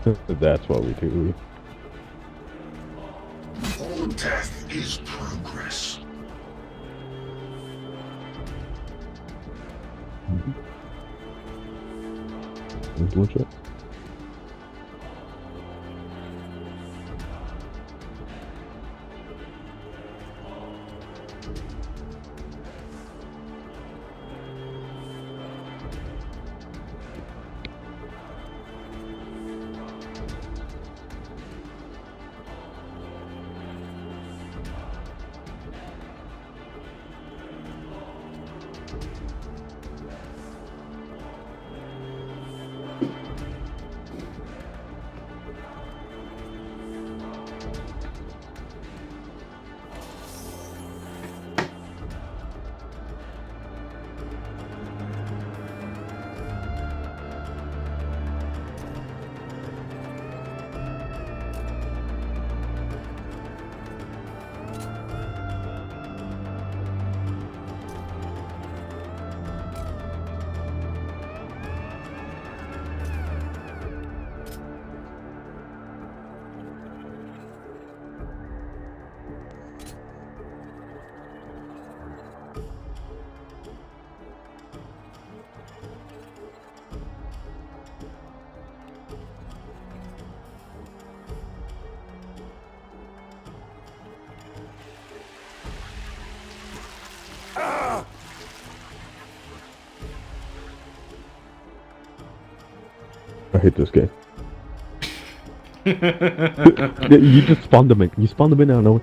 there? That's what we do.
All death is progress.
It's legit. I hate this game. You just spawned them in. You spawned them in and I know.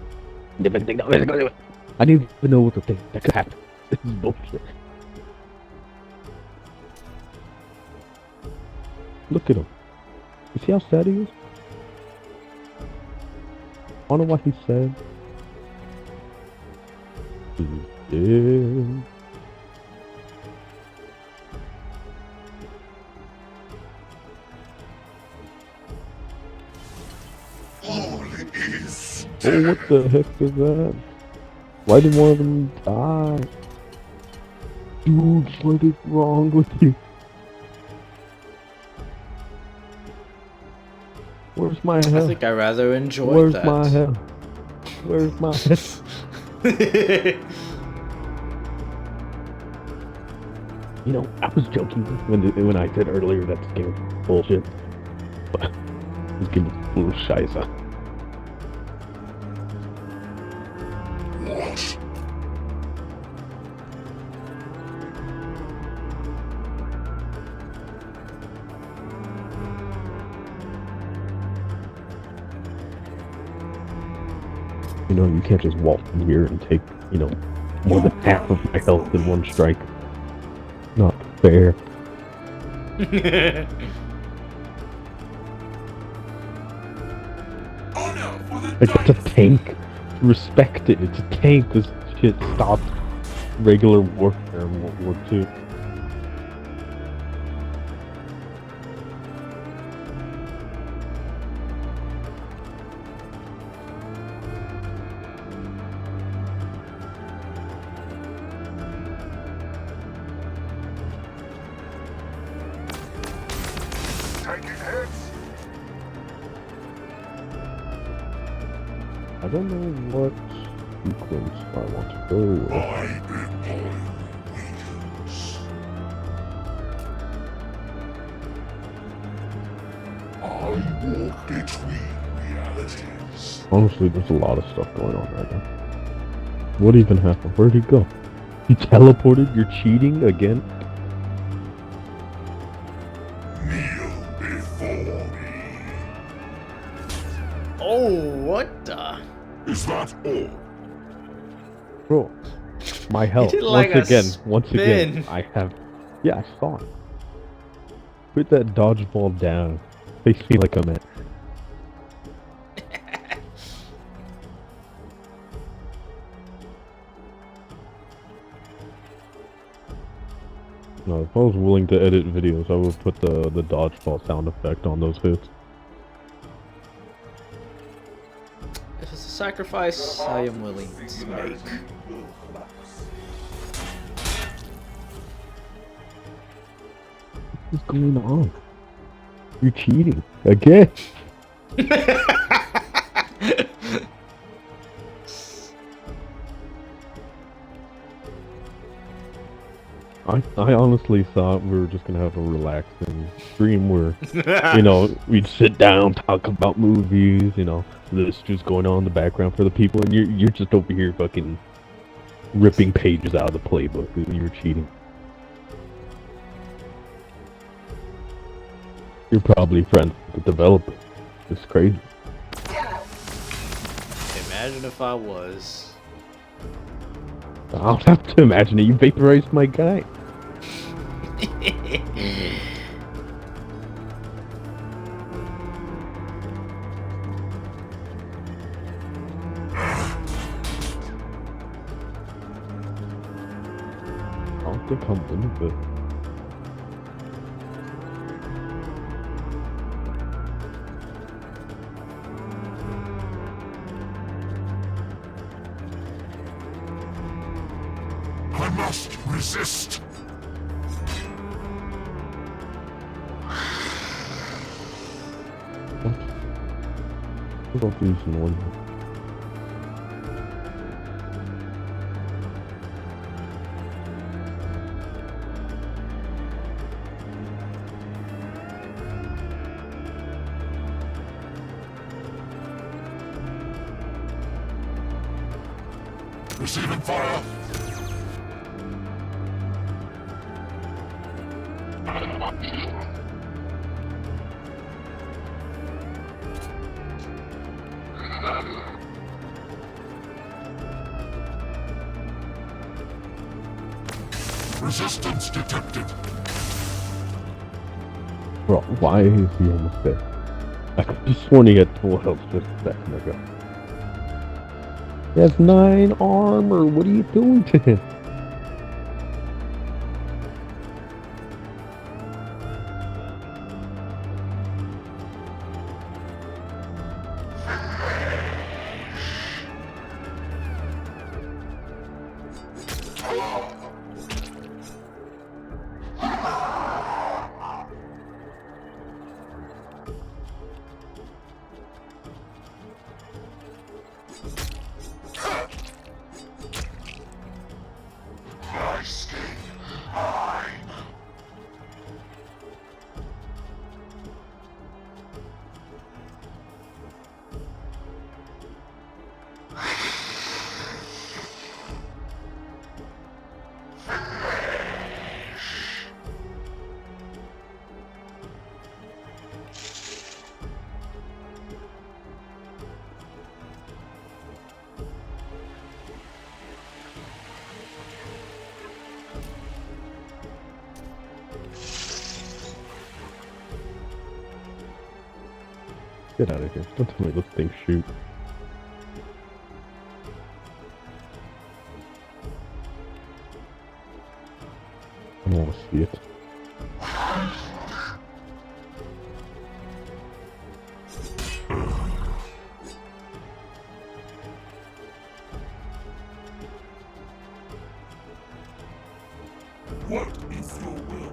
I didn't even know what to think. That could happen. This is bullshit. Look at him. You see how sad he is? I don't know what he said. He's dead. Oh, what the heck is that? Why did one of them die? Dude, what is wrong with you? Where's my health?
I think I rather enjoy
Where's
that.
my health? Where's my health? You know, I was joking when I said earlier that this game is bullshit. But this game is full of scheiße.
What?
You know, you can't just walk in here and take, you know, more than half of my health in one strike. Not fair. It's a tank. Respect it. It's a tank. This shit stopped regular warfare in World War II.
Taking hits?
I don't know what sequence I want to go with.
I've been pulling weakness. I walk between realities.
Honestly, there's a lot of stuff going on right now. What even happened? Where'd he go? He teleported? You're cheating again?
Kneel before me.
Oh, what the?
Is that all?
Bro, my health.
did like
Once again,
a
once again,
spin.
I have... Yeah, I saw it. Put that dodgeball down. Face me like I'm at. No, if I was willing to edit videos, I would put the dodgeball sound effect on those hits.
If it's a sacrifice, I am willing to make.
What's going on? You're cheating. Again? I honestly thought we were just gonna have a relaxing stream where, you know, we'd sit down, talk about movies, you know, this just going on in the background for the people, and you're just over here fucking ripping pages out of the playbook. You're cheating. You're probably friends with the developer. It's crazy.
Imagine if I was.
I don't have to imagine it. You vaporized my guy. I don't think I'm winning this.
I must resist.
What about these noises?
Receiving fire. Resistance detected.
Bro, why is he almost there? I could have sworn he had full health just a second ago. He has 9 armor. What are you doing to him?
My skin, mine.
Get out of here. Don't tell me this thing shoot. I don't want to see it.
What is your will?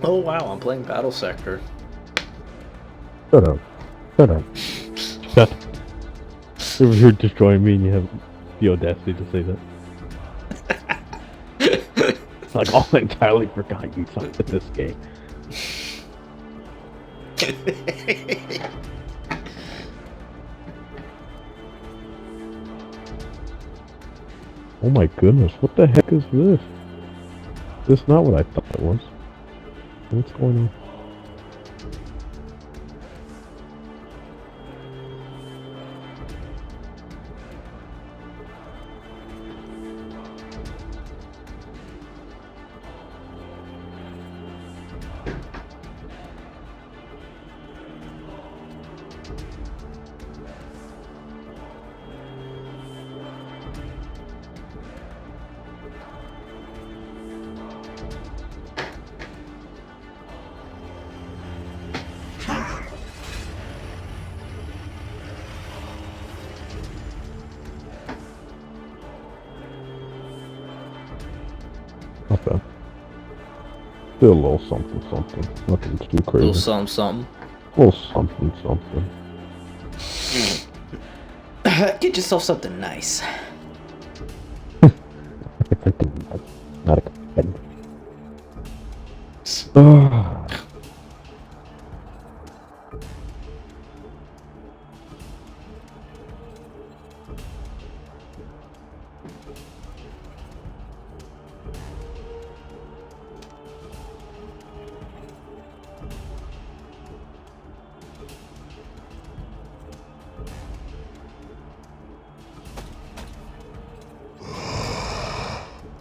Oh wow, I'm playing Battlesector.
Shut up. Shut up. Shut up. You're over here destroying me and you have the audacity to say that. It's like, oh, I entirely forgot you sucked at this game. Oh my goodness, what the heck is this? This is not what I thought it was. What's going on? Not bad. Still a little something, something. Nothing too crazy.
Little something, something.
A little something, something.
Get yourself something nice.
Not a competitor. Ah.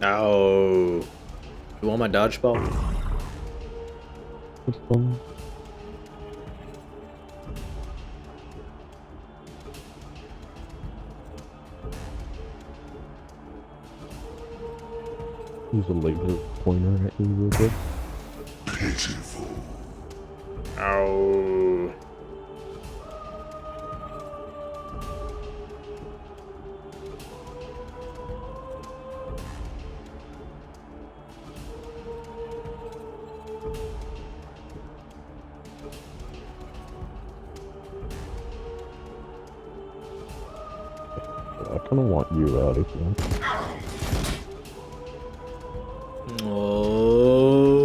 Oh. You want my dodgeball?
What's fun? Use a laser pointer at you real good.
Pitiful.
Oh.
I kind of want you out again.
Oh.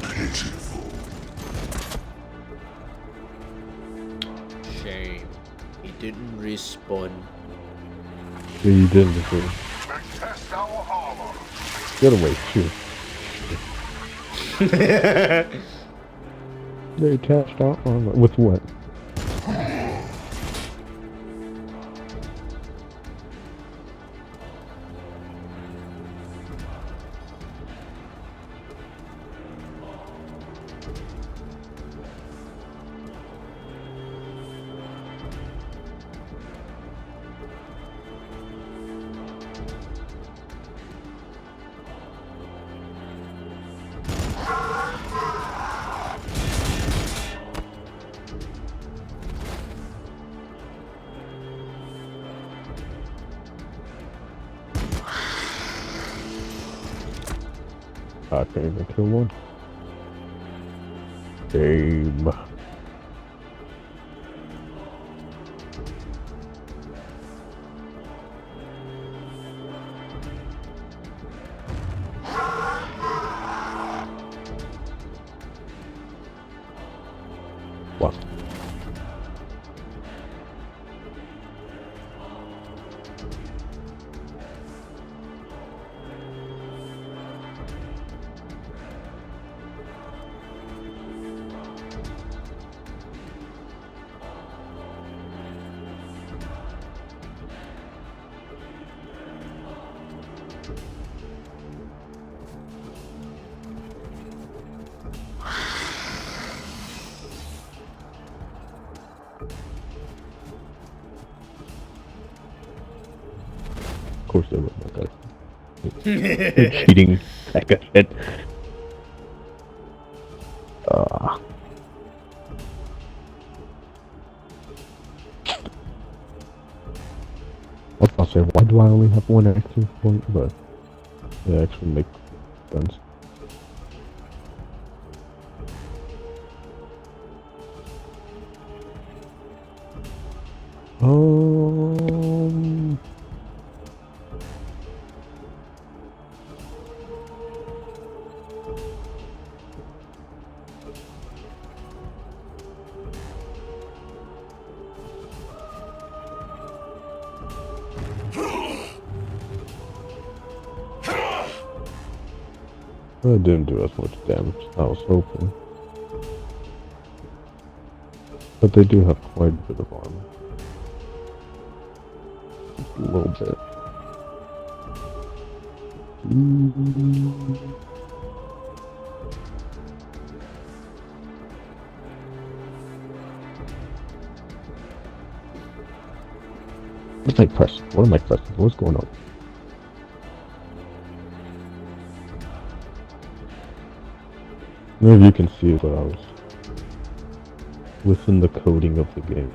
Pitiful.
Shame. He didn't respawn.
Yeah, you didn't before.
Test our armor.
Get away, shoot. They attached out armor. With what? I can't even kill one. Game. What? Of course they would look at it. Cheating sack of shit. I was about to say, why do I only have one active point? But it actually makes sense. Um, It didn't do as much damage as I was hoping. But they do have quite a bit of armor. Just a little bit. What's my press? What am I pressing? What's going on? Maybe you can see what I was within the coding of the game.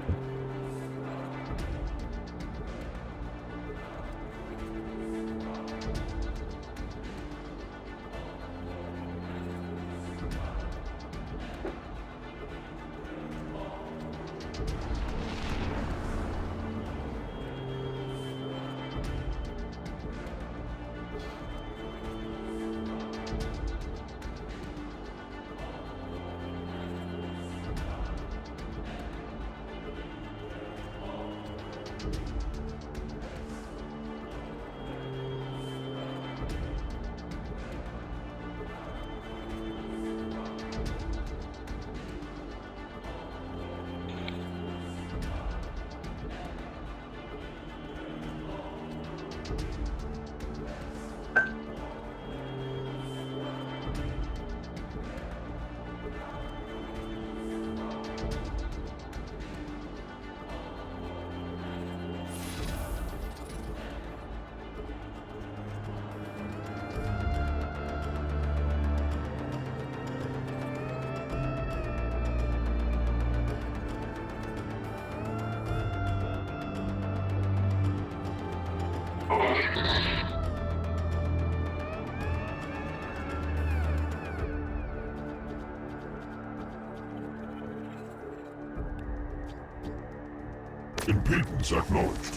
Impedance acknowledged.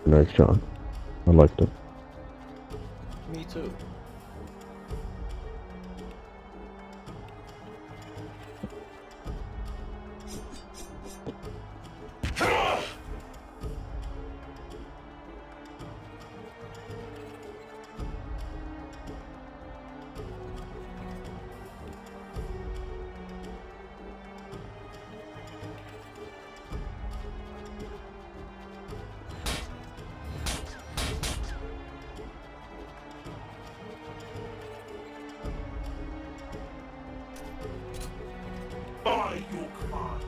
Nice, John. I liked it.
Me too.
By your command.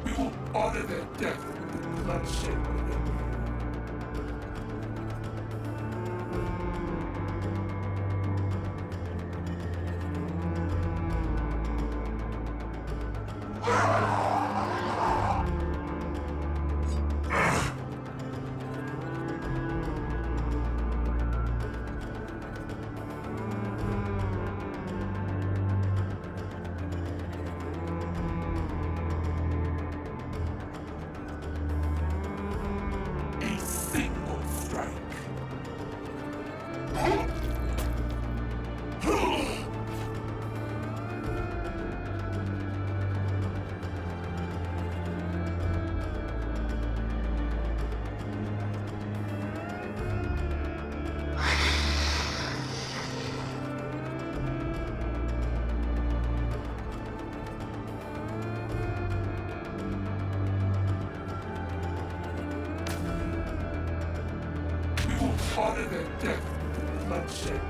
We will honor their death with bloodshed. A single strike. We will honor their death with bloodshed.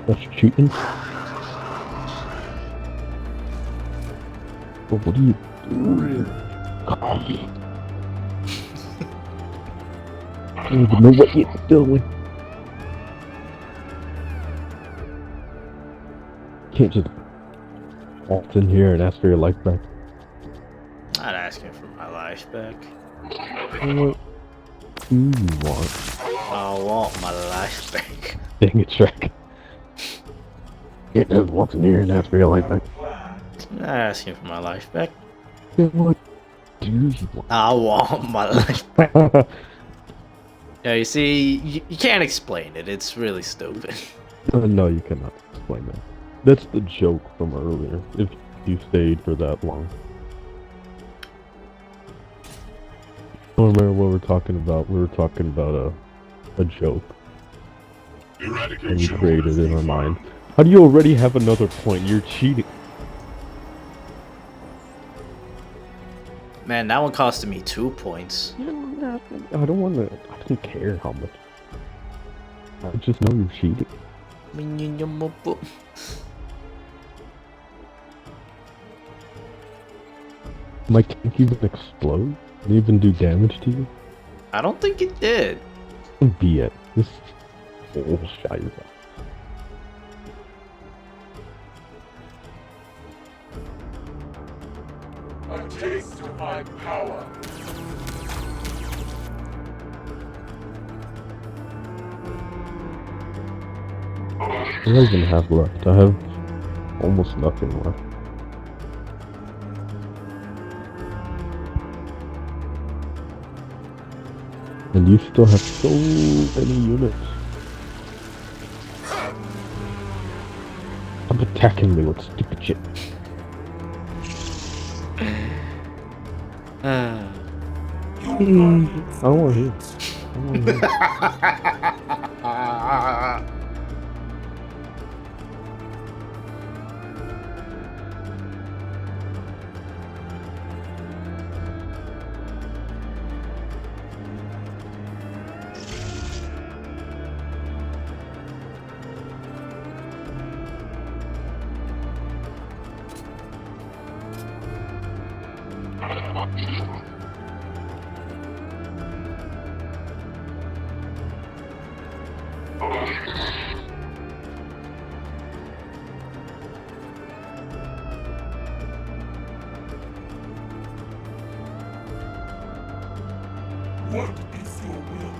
That's cheating. But what are you doing? I don't even know what you're doing. Can't just walk in here and ask for your life back.
Not asking for my life back.
What do you want?
I want my life back.
Dang it, Shrek. Can't just walk in here and ask for your life back.
Not asking for my life back.
Then what do you want?
I want my life back. Yeah, you see, you can't explain it. It's really stupid.
No, you cannot explain that. That's the joke from earlier, if you stayed for that long. I don't remember what we're talking about. We were talking about a joke that we
Eradication.
created in our mind. How do you already have another point? You're cheating.
Man, that one costed me 2 points.
I don't want to. I don't care how much. I just know you're cheating. my tank even explode? Did it even do damage to you?
I don't think it did.
Don't be it. This whole shite.
A taste of my power.
What do I even have left? I have almost nothing left. And you still have so many units. Stop attacking me with stupid shit. I don't want to hear. I don't want to hear.
What is your will?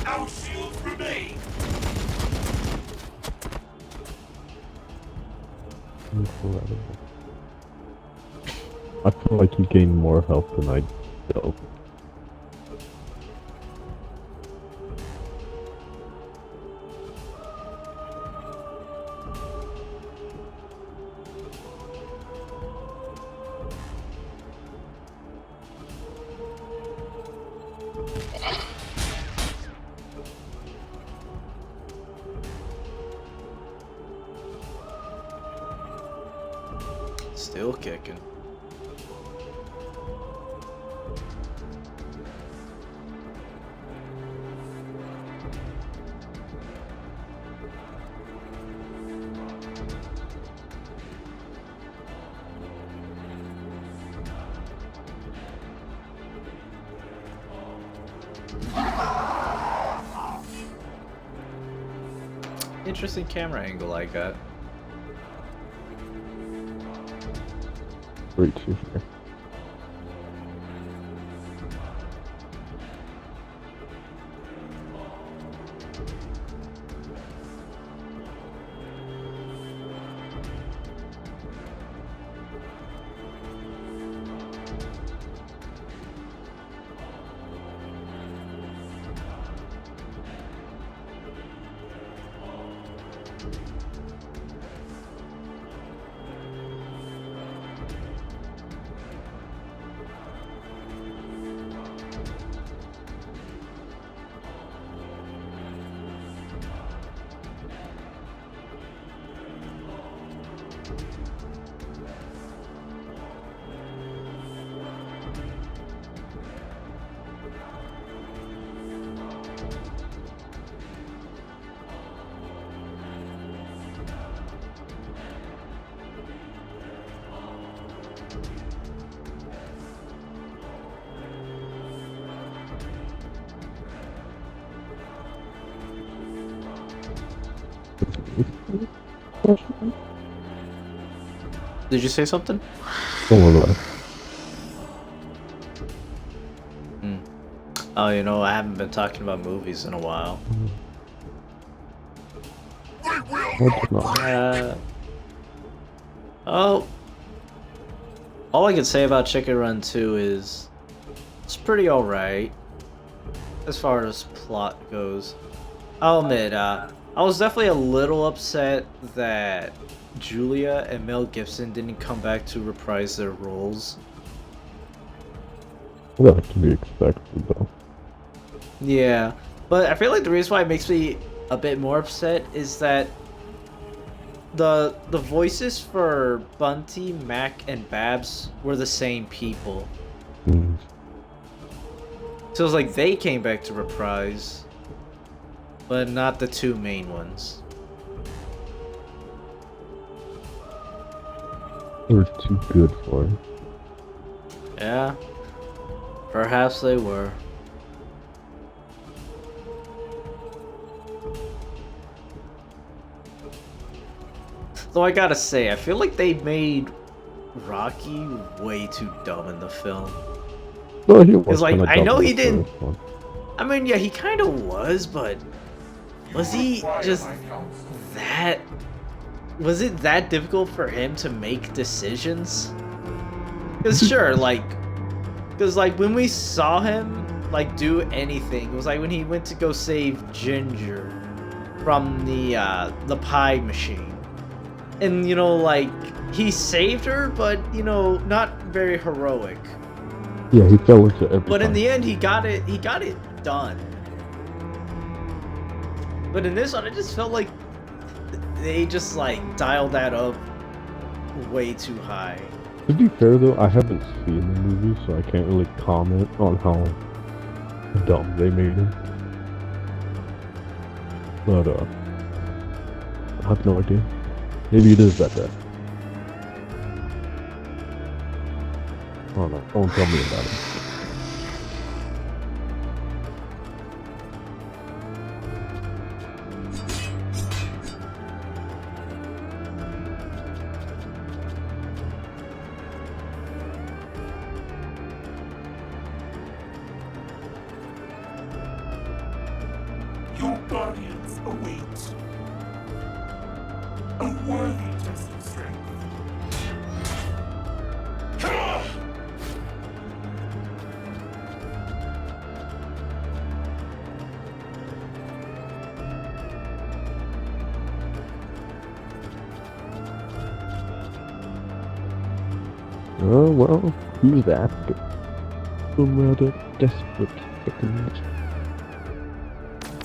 Our shields remain.
Incredible. I feel like you gain more health than I do.
Still kicking. Interesting camera angle I got.
Great to hear.
Did you say something?
Don't worry about it.
Oh, you know, I haven't been talking about movies in a while.
What's not?
Oh, all I can say about Chicken Run 2 is it's pretty alright as far as plot goes. I'll admit, I was definitely a little upset that Julia and Mel Gibson didn't come back to reprise their roles.
That's to be expected, though.
Yeah, but I feel like the reason why it makes me a bit more upset is that the voices for Bunty, Mac, and Babs were the same people.
Mm.
So it's like they came back to reprise, but not the two main ones.
They were too good for it.
Yeah, perhaps they were. Though I gotta say, I feel like they made Rocky way too dumb in the film.
Well, he was
Because, like,
kinda
I know
dumb
he
in the
didn't.
first one.
I mean, yeah, he kind of was, but was he just that? Was it that difficult for him to make decisions? Because sure, like, when we saw him like do anything, it was like when he went to go save Ginger from the pie machine, and you know, like he saved her, but you know, not very heroic.
Yeah, he fell into every
But in
time.
the end, he got it done. But in this one, I just felt like they just like dialed that up way too high.
To be fair, though, I haven't seen the movie, so I can't really comment on how dumb they made him. But, I have no idea. Maybe it is that bad. I don't know. Don't tell me about it.
Your guardians await a worthy test of strength.
Oh, well, who's that? Some rather desperate looking.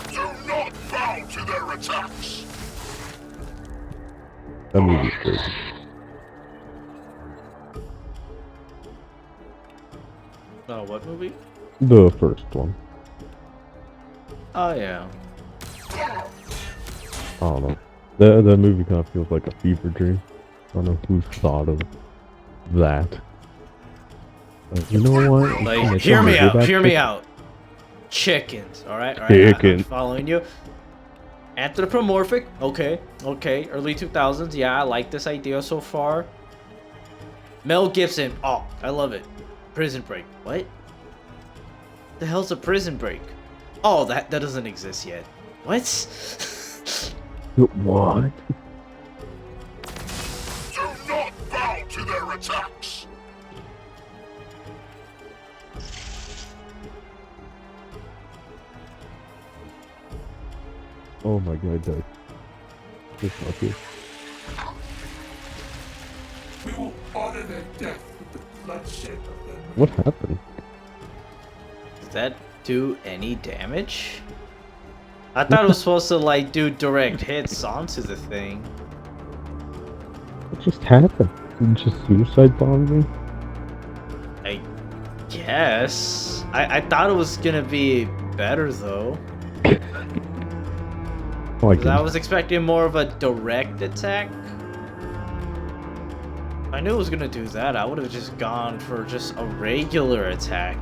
Do not bow to their attacks.
That movie's crazy.
Oh, what movie?
The first one.
Oh yeah.
I don't know. That movie kind of feels like a fever dream. I don't know who thought of that. You know what?
Like, hear me out. Chickens, alright?
Chicken.
I'm following you. Anthropomorphic, okay. Early 2000s, yeah, I like this idea so far. Mel Gibson, oh, I love it. Prison Break, what? The hell's a Prison Break? Oh, that doesn't exist yet. What?
What?
Do not bow to their attacks.
Oh my god, I died. It's not good.
We will honor their death with the bloodshed of them.
What happened?
Does that do any damage? I thought it was supposed to, like, do direct hits onto the thing.
What just happened? Did you just suicide bomb me?
I guess. I thought it was gonna be better though.
Oh, I
'Cause I
can.
was expecting more of a direct attack. If I knew it was gonna do that, I would have just gone for just a regular attack.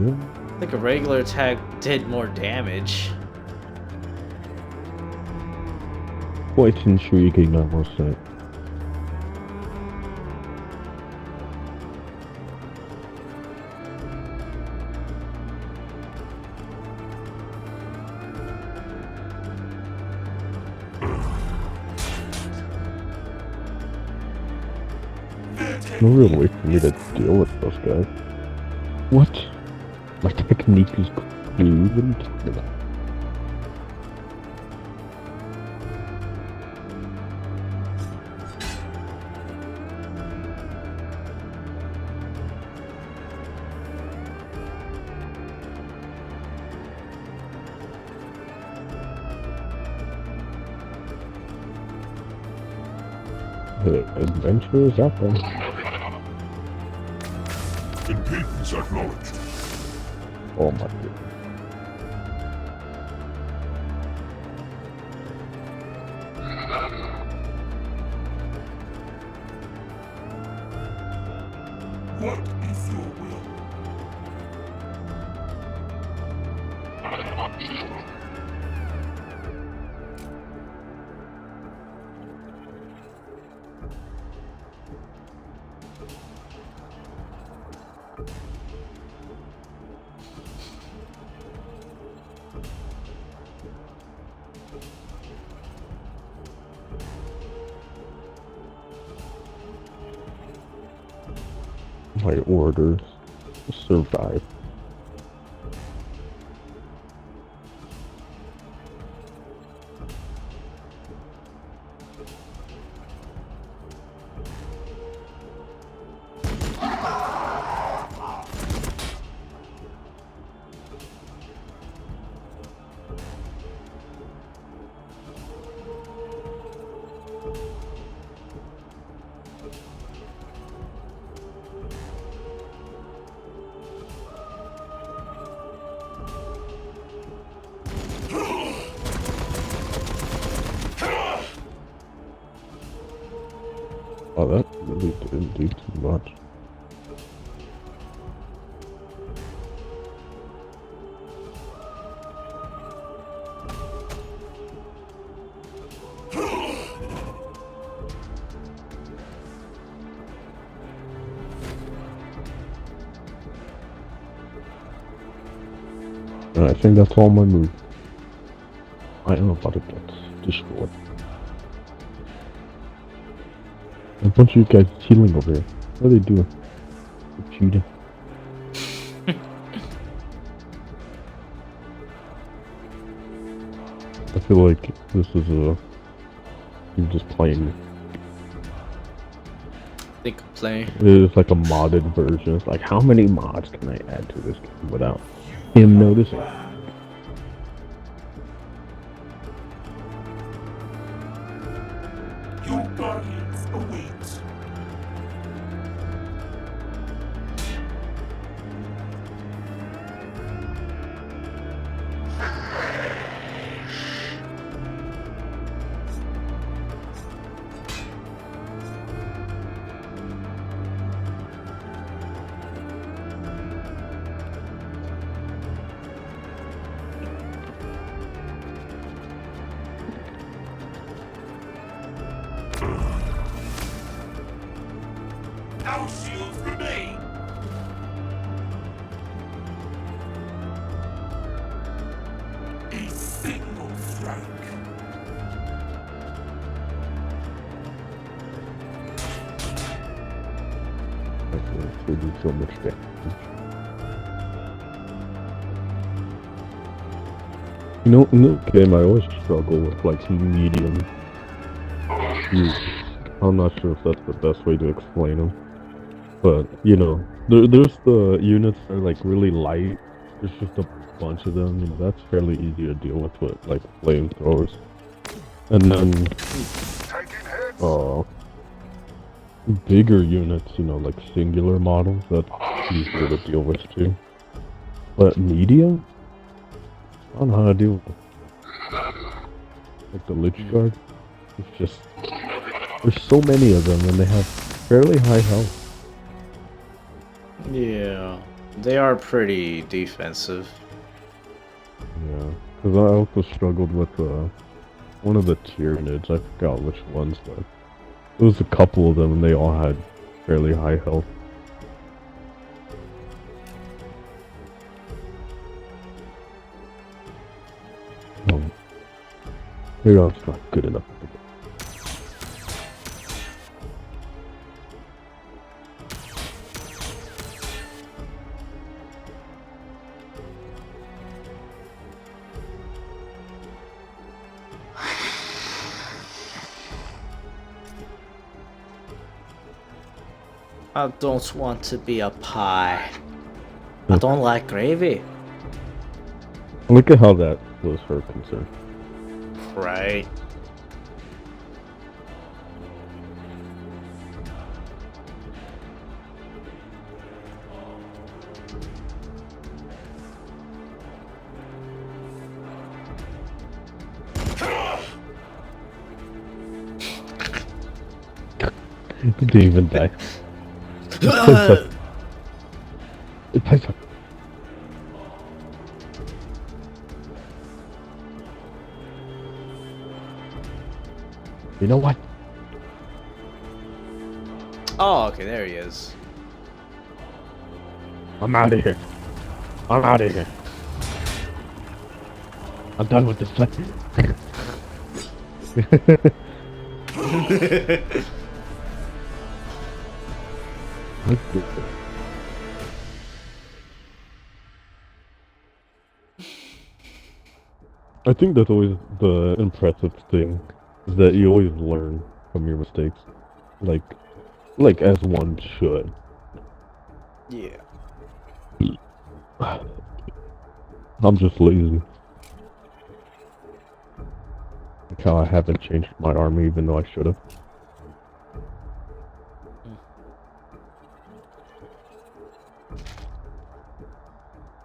Yeah.
I think a regular attack did more damage.
Point and shrieking almost set. No real way for me to deal with those guys. What? My technique is crude. What are you talking about? The adventure is out there.
Impedance acknowledged.
Oh my goodness.
What is your will?
My orders survive. Oh, that really didn't do too much. I think that's all my moves. I am about to get destroyed. A bunch of you guys healing over here. What are they doing? They're cheating. I feel like this is you're just playing.
I think I'm playing.
It's like a modded version. It's like, how many mods can I add to this game without him noticing?
Your guardians await. Our shields remain. A single strike.
They do so much damage. You know, in this game, I always struggle with like medium. I'm not sure if that's the best way to explain them, but you know, there's the units that are like really light. There's just a bunch of them. You know, that's fairly easy to deal with like flamethrowers, and then bigger units. You know, like singular models. That's easier to deal with too. But medium, I don't know how to deal with it. Like the Lich Guard, it's just there's so many of them and they have fairly high health.
Yeah, they are pretty defensive.
Yeah, because I also struggled with one of the Tyranids. I forgot which ones, but there was a couple of them and they all had fairly high health. Maybe that's not good enough.
I don't want to be a pie. I don't like gravy.
Look at how that was her concern.
Right.
He didn't even die. It tastes like... You know what?
Oh, okay, there he is.
I'm out of here. I'm out of here. I'm done with this place. I think that's always the impressive thing, is that you always learn from your mistakes, like as one should.
Yeah.
I'm just lazy. Like how I haven't changed my army even though I should have.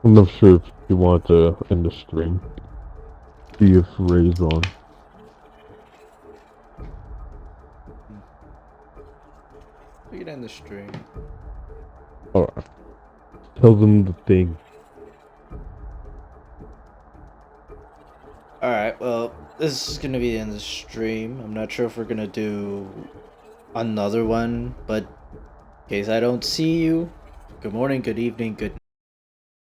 I'm not sure if you want to end the stream. See if Ray's on.
We can end the stream.
Alright. Tell them the thing.
Alright, well, this is gonna be the end of the stream. I'm not sure if we're gonna do another one, but in case I don't see you, good morning, good evening, good